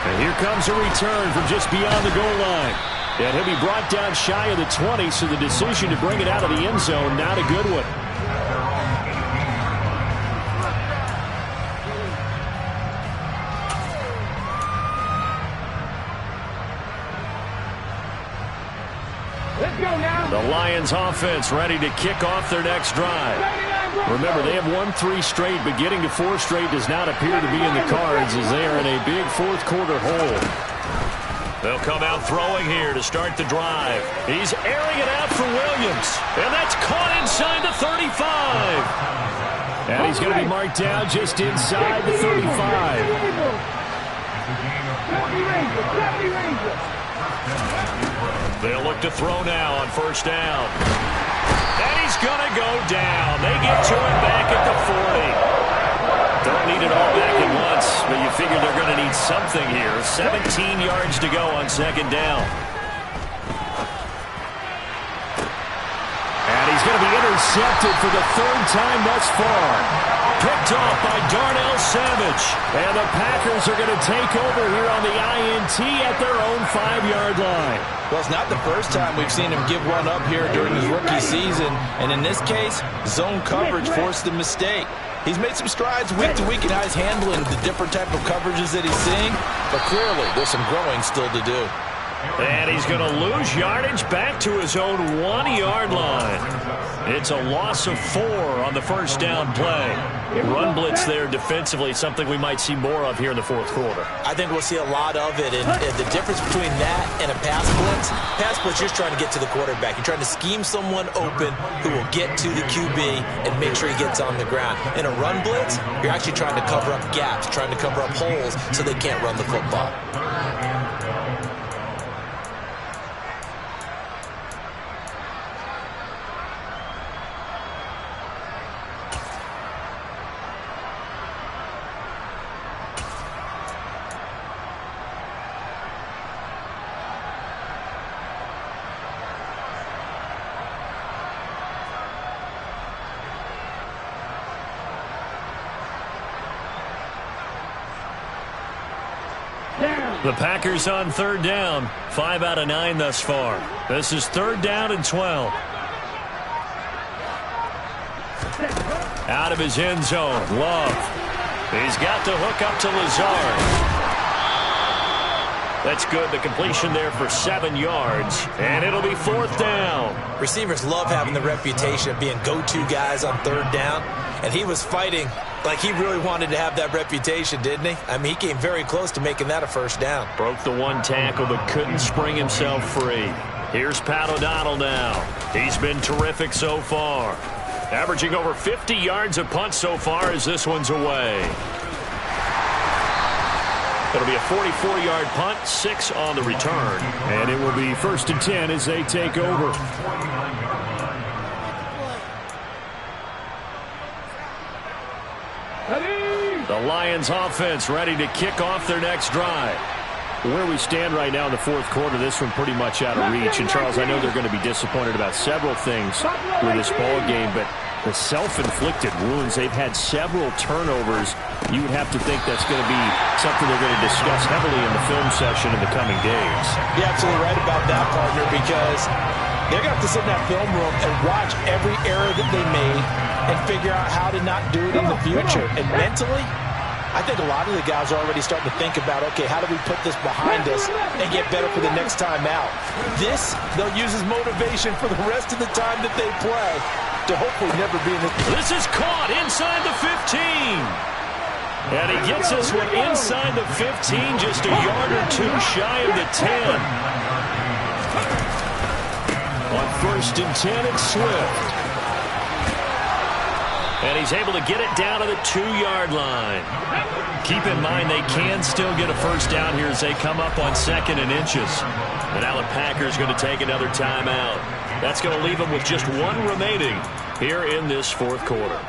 And here comes a return from just beyond the goal line. And he'll be brought down shy of the 20, so the decision to bring it out of the end zone, not a good one. Let's go now. The Lions offense ready to kick off their next drive. Remember, they have won 3 straight, but getting to 4 straight does not appear to be in the cards as they are in a big 4th quarter hole. They'll come out throwing here to start the drive. He's airing it out for Williams. And that's caught inside the 35. And he's going to be marked down just inside the 35. They'll look to throw now on 1st down. And he's going to go down. They get to him back at the 40. Don't need it all back at once, but you figure they're going to need something here. 17 yards to go on 2nd down. And he's going to be intercepted for the 3rd time thus far. Picked off by Darnell Savage. And the Packers are going to take over here on the INT at their own 5-yard line. Well, it's not the first time we've seen him give one up here during his rookie season. And in this case, zone coverage forced the mistake. He's made some strides week to week in how he's handling the different type of coverages that he's seeing. But clearly, there's some growing still to do. And he's going to lose yardage back to his own 1-yard line. It's a loss of 4 on the 1st down play. Run blitz there defensively, something we might see more of here in the 4th quarter. I think we'll see a lot of it. And the difference between that and a pass blitz, you're just trying to get to the quarterback. You're trying to scheme someone open who will get to the QB and make sure he gets on the ground. In a run blitz, you're actually trying to cover up gaps, trying to cover up holes so they can't run the football. The Packers on third down. 5 out of 9 thus far. This is third down and 12. Out of his end zone. Love. He's got the hook up to Lazard. That's good. The completion there for 7 yards. And it'll be fourth down. Receivers love having the reputation of being go-to guys on third down. And he was fighting like he really wanted to have that reputation, didn't he? I mean, he came very close to making that a first down. Broke the one tackle but couldn't spring himself free. Here's Pat O'Donnell now. He's been terrific so far. Averaging over 50 yards a punt so far as this one's away. It'll be a 44-yard punt, 6 on the return. And it will be 1st and 10 as they take over. The Lions offense ready to kick off their next drive. Where we stand right now in the fourth quarter, this one pretty much out of reach. And, Charles, I know they're going to be disappointed about several things with this ball game, but the self-inflicted wounds, they've had several turnovers. You would have to think that's going to be something they're going to discuss heavily in the film session in the coming days. You're absolutely right about that, partner, because they're going to have to sit in that film room and watch every error that they made and figure out how to not do it in the future. And mentally, I think a lot of the guys are already starting to think about, okay, how do we put this behind us and get better for the next time out? This, they'll use as motivation for the rest of the time that they play to hopefully never be in this. This is caught inside the 15. And he gets this one inside the 15, just a yard or two shy of the 10. On 1st and 10, it's Swift. And he's able to get it down to the 2-yard line. Keep in mind they can still get a first down here as they come up on 2nd and inches. And now the Packers going to take another timeout. That's going to leave them with just 1 remaining here in this fourth quarter.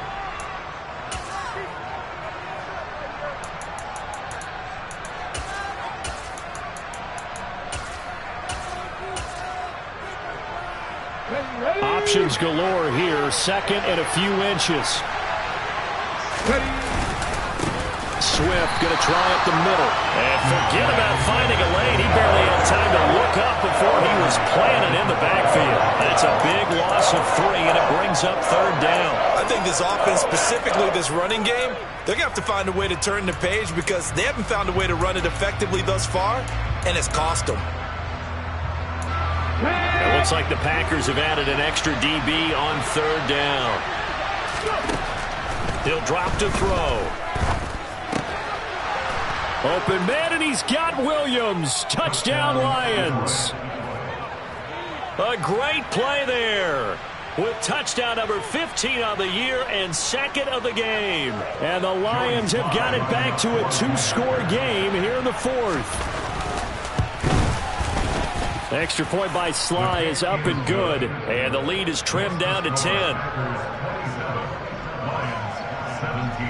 Options galore here. 2nd and a few inches. Swift going to try up the middle. And forget about finding a lane. He barely had time to look up before he was planted in the backfield. That's a big loss of 3, and it brings up third down. I think this offense, specifically this running game, they're going to have to find a way to turn the page because they haven't found a way to run it effectively thus far, and it's cost them. It looks like the Packers have added an extra DB on third down. He'll drop to throw. Open man, and he's got Williams. Touchdown, Lions. A great play there with touchdown number 15 on the year and 2nd of the game. And the Lions have got it back to a 2-score game here in the 4th. The extra point by Sly is up and good. And the lead is trimmed down to 10. Lions 17.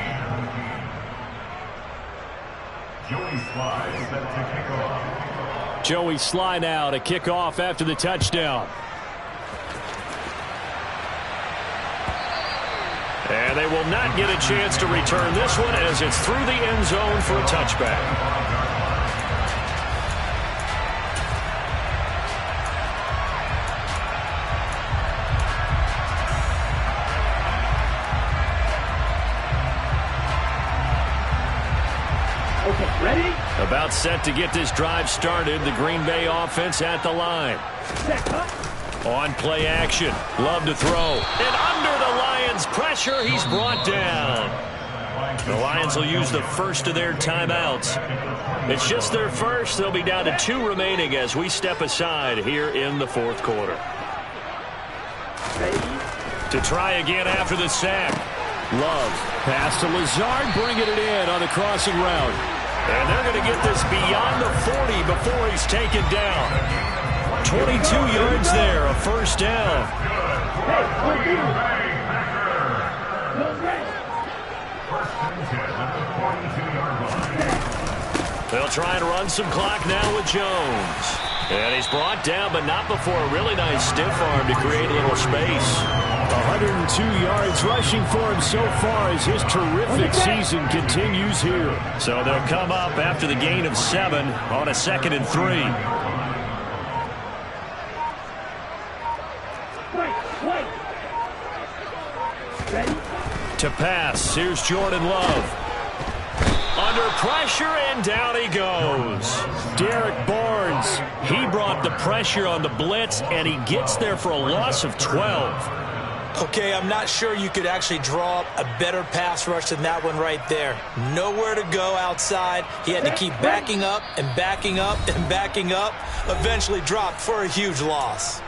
Joey Sly set to kick off. Joey Sly now to kick off after the touchdown. And they will not get a chance to return this one as it's through the end zone for a touchback. Ready? About set to get this drive started. The Green Bay offense at the line. On play action. Love to throw. And under the Lions' pressure, he's brought down. The Lions will use the first of their timeouts. It's just their first. They'll be down to 2 remaining as we step aside here in the fourth quarter. To try again after the sack. Love. Pass to Lazard, bringing it in on the crossing route. And they're going to get this beyond the 40 before he's taken down. 22 yards there, a first down. They'll try and run some clock now with Jones. And he's brought down, but not before a really nice stiff arm to create a little space. 102 yards rushing for him so far as his terrific season continues here. So they'll come up after the gain of 7 on a 2nd and 3. To pass, here's Jordan Love. Under pressure, and down he goes. Derek Barnes, he brought the pressure on the blitz, and he gets there for a loss of 12. Okay, I'm not sure you could actually draw up a better pass rush than that one right there. Nowhere to go outside. He had to keep backing up and backing up and backing up. Eventually dropped for a huge loss.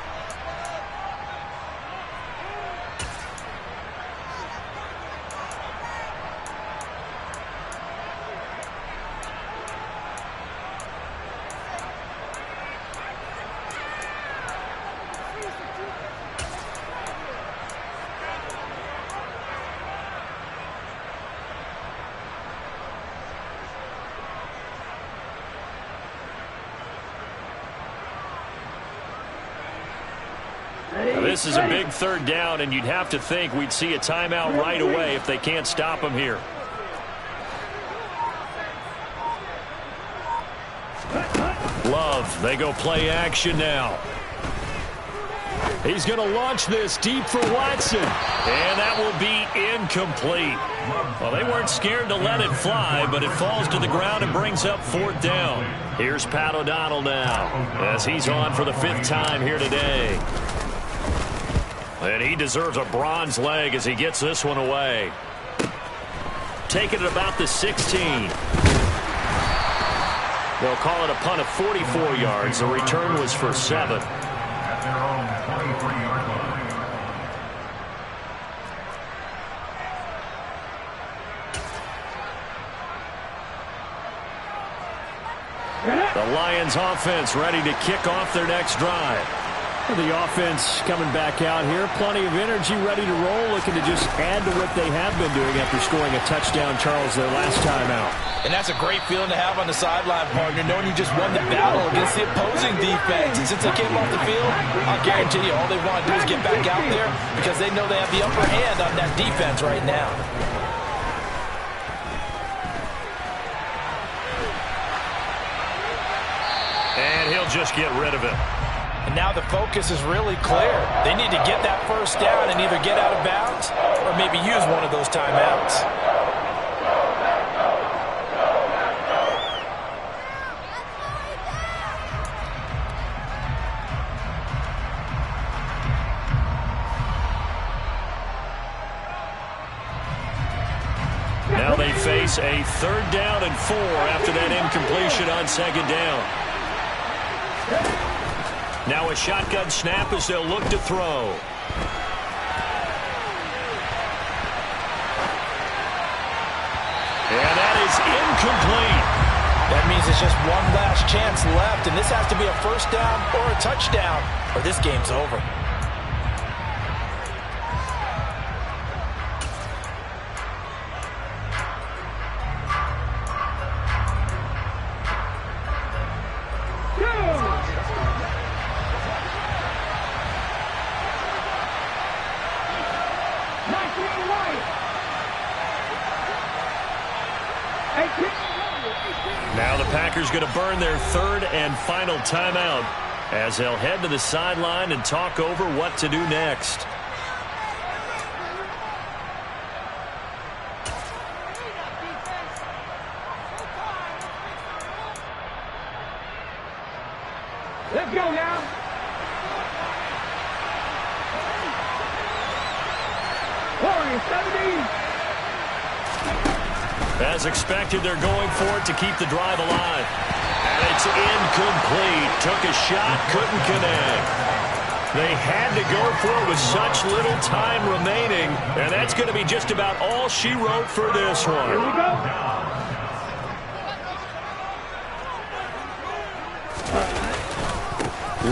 This is a big 3rd down, and you'd have to think we'd see a timeout right away if they can't stop him here. Love, they go play action now. He's going to launch this deep for Watson, and that will be incomplete. Well, they weren't scared to let it fly, but it falls to the ground and brings up 4th down. Here's Pat O'Donnell now, as he's on for the 5th time here today. And he deserves a bronze leg as he gets this one away. Taking it about the 16. They'll call it a punt of 44 yards. The return was for 7. At their own 23-yard line. The Lions offense ready to kick off their next drive. The offense coming back out here. Plenty of energy, ready to roll, looking to just add to what they have been doing after scoring a touchdown, Charles, their last time out. And that's a great feeling to have on the sideline, partner, knowing you just won the battle against the opposing defense. And since they came off the field, I'll guarantee you all they want to do is get back out there because they know they have the upper hand on that defense right now. And he'll just get rid of it. And now the focus is really clear. They need to get that 1st down and either get out of bounds or maybe use one of those timeouts. Now they face a 3rd down and 4 after that incompletion on 2nd down. Now a shotgun snap as they'll look to throw. And that is incomplete. That means it's just one last chance left, and this has to be a 1st down or a touchdown, or this game's over. Now the Packers going to burn their 3rd and final timeout as they'll head to the sideline and talk over what to do next. Let's go now. As expected, they're going for it to keep the drive alive. And it's incomplete. Took a shot, couldn't connect. They had to go for it with such little time remaining. And that's going to be just about all she wrote for this one. Here we go.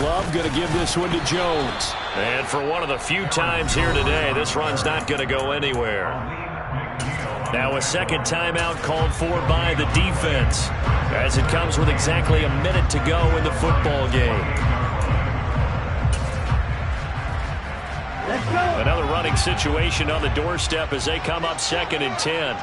Love going to give this one to Jones. And for one of the few times here today, this run's not going to go anywhere. Now a 2nd timeout called for by the defense as it comes with exactly a minute to go in the football game. Let's go. Another running situation on the doorstep as they come up 2nd and 10.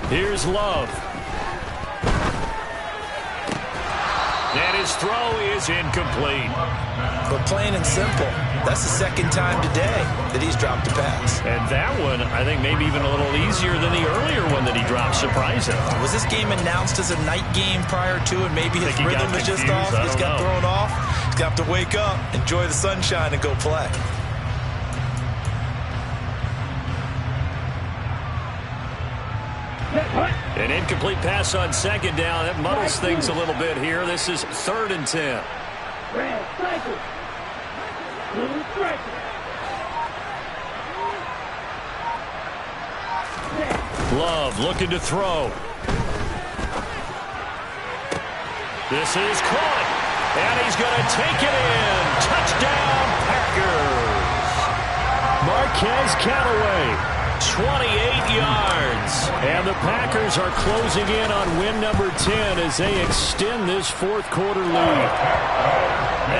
Here's Love. And his throw is incomplete. But plain and simple, that's the second time today that he's dropped a pass. And that one, I think, maybe even a little easier than the earlier one that he dropped, surprising. Was this game announced as a night game prior to it? Maybe his rhythm was just off. He's got thrown off. He's got to wake up, enjoy the sunshine, and go play. An incomplete pass on 2nd down. That muddles things a little bit here. This is 3rd and 10. Love looking to throw. This is caught. And he's going to take it in. Touchdown, Packers. Marquez Callaway. 28 yards. And the Packers are closing in on win number 10 as they extend this 4th quarter lead.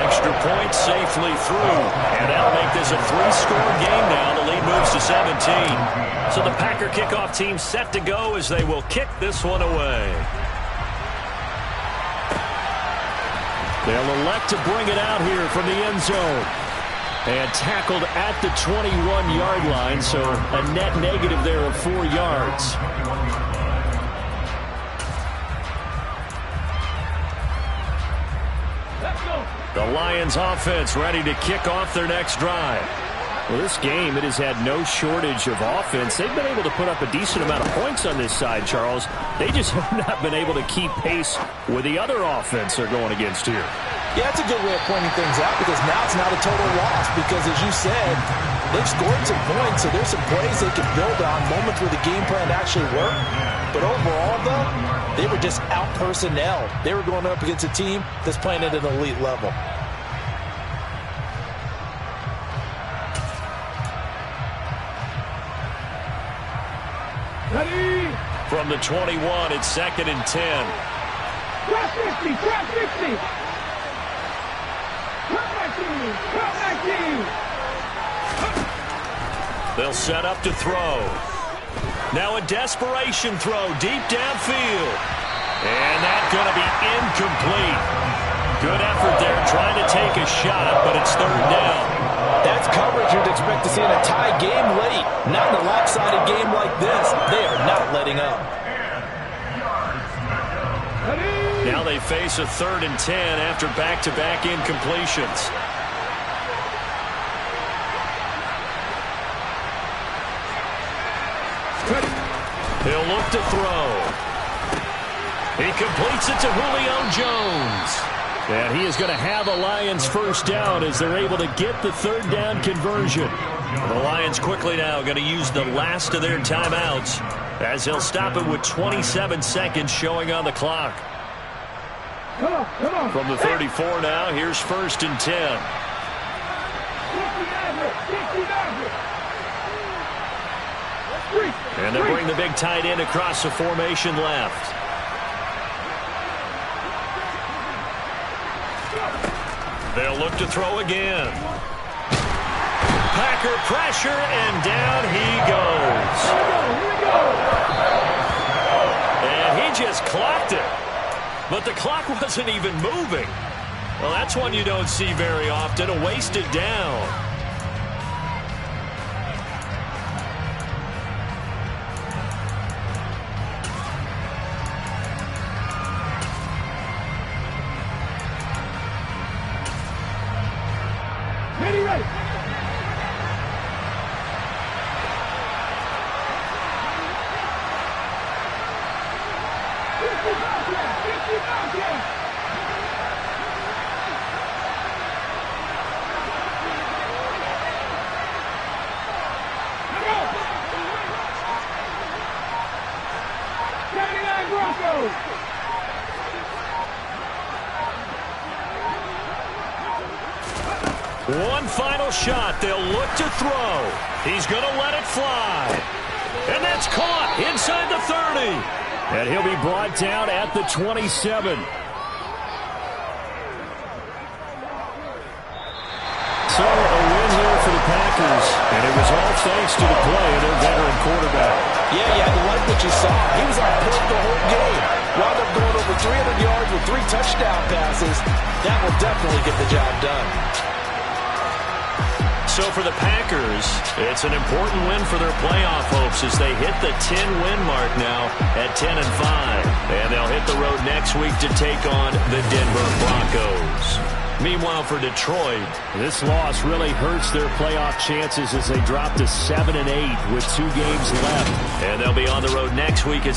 Extra point safely through. And that'll make this a 3-score game now. The lead moves to 17. So the Packer kickoff team set to go as they will kick this one away. They'll elect to bring it out here from the end zone. And tackled at the 21-yard line, so a net negative there of 4 yards. The Lions offense ready to kick off their next drive. Well, this game, it has had no shortage of offense. They've been able to put up a decent amount of points on this side, Charles. They just have not been able to keep pace with the other offense they're going against here. Yeah, that's a good way of pointing things out because now it's not a total loss because, as you said, they've scored some points, so there's some plays they can build on, moments where the game plan actually worked. But overall, though, they were just out-personnelled. They were going up against a team that's playing at an elite level. From the 21, it's 2nd and 10. Drop 50, drop 50. Drop 19. They'll set up to throw. Now a desperation throw deep downfield. And that's going to be incomplete. Good effort there trying to take a shot, but it's 3rd down. That's coverage you'd expect to see in a tie game late. Not in a lopsided game like this. They are not letting up. Now they face a 3rd and 10 after back-to-back incompletions. He'll look to throw. He completes it to Julio Jones. And he is going to have a Lions first down as they're able to get the 3rd down conversion. The Lions quickly now going to use the last of their timeouts as they'll stop it with 27 seconds showing on the clock. From the 34 now, here's 1st and 10. And they bring the big tight end across the formation left. They'll look to throw again. Packer pressure, and down he goes. And he just clocked it. But the clock wasn't even moving. Well, that's one you don't see very often, a wasted down. One final shot. They'll look to throw. He's going to let it fly. And that's caught inside the 30. And he'll be brought down at the 27. So a win here for the Packers, and it was all thanks to the play of their veteran quarterback. Yeah, you had to like what you saw. He was on point the whole game. Wound up going over 300 yards with 3 touchdown passes. That will definitely get the job done. So for the Packers, it's an important win for their playoff hopes as they hit the 10-win mark now at 10-5. And they'll hit the road next week to take on the Denver Broncos. Meanwhile, for Detroit, this loss really hurts their playoff chances as they drop to 7-8 with 2 games left. And they'll be on the road next week as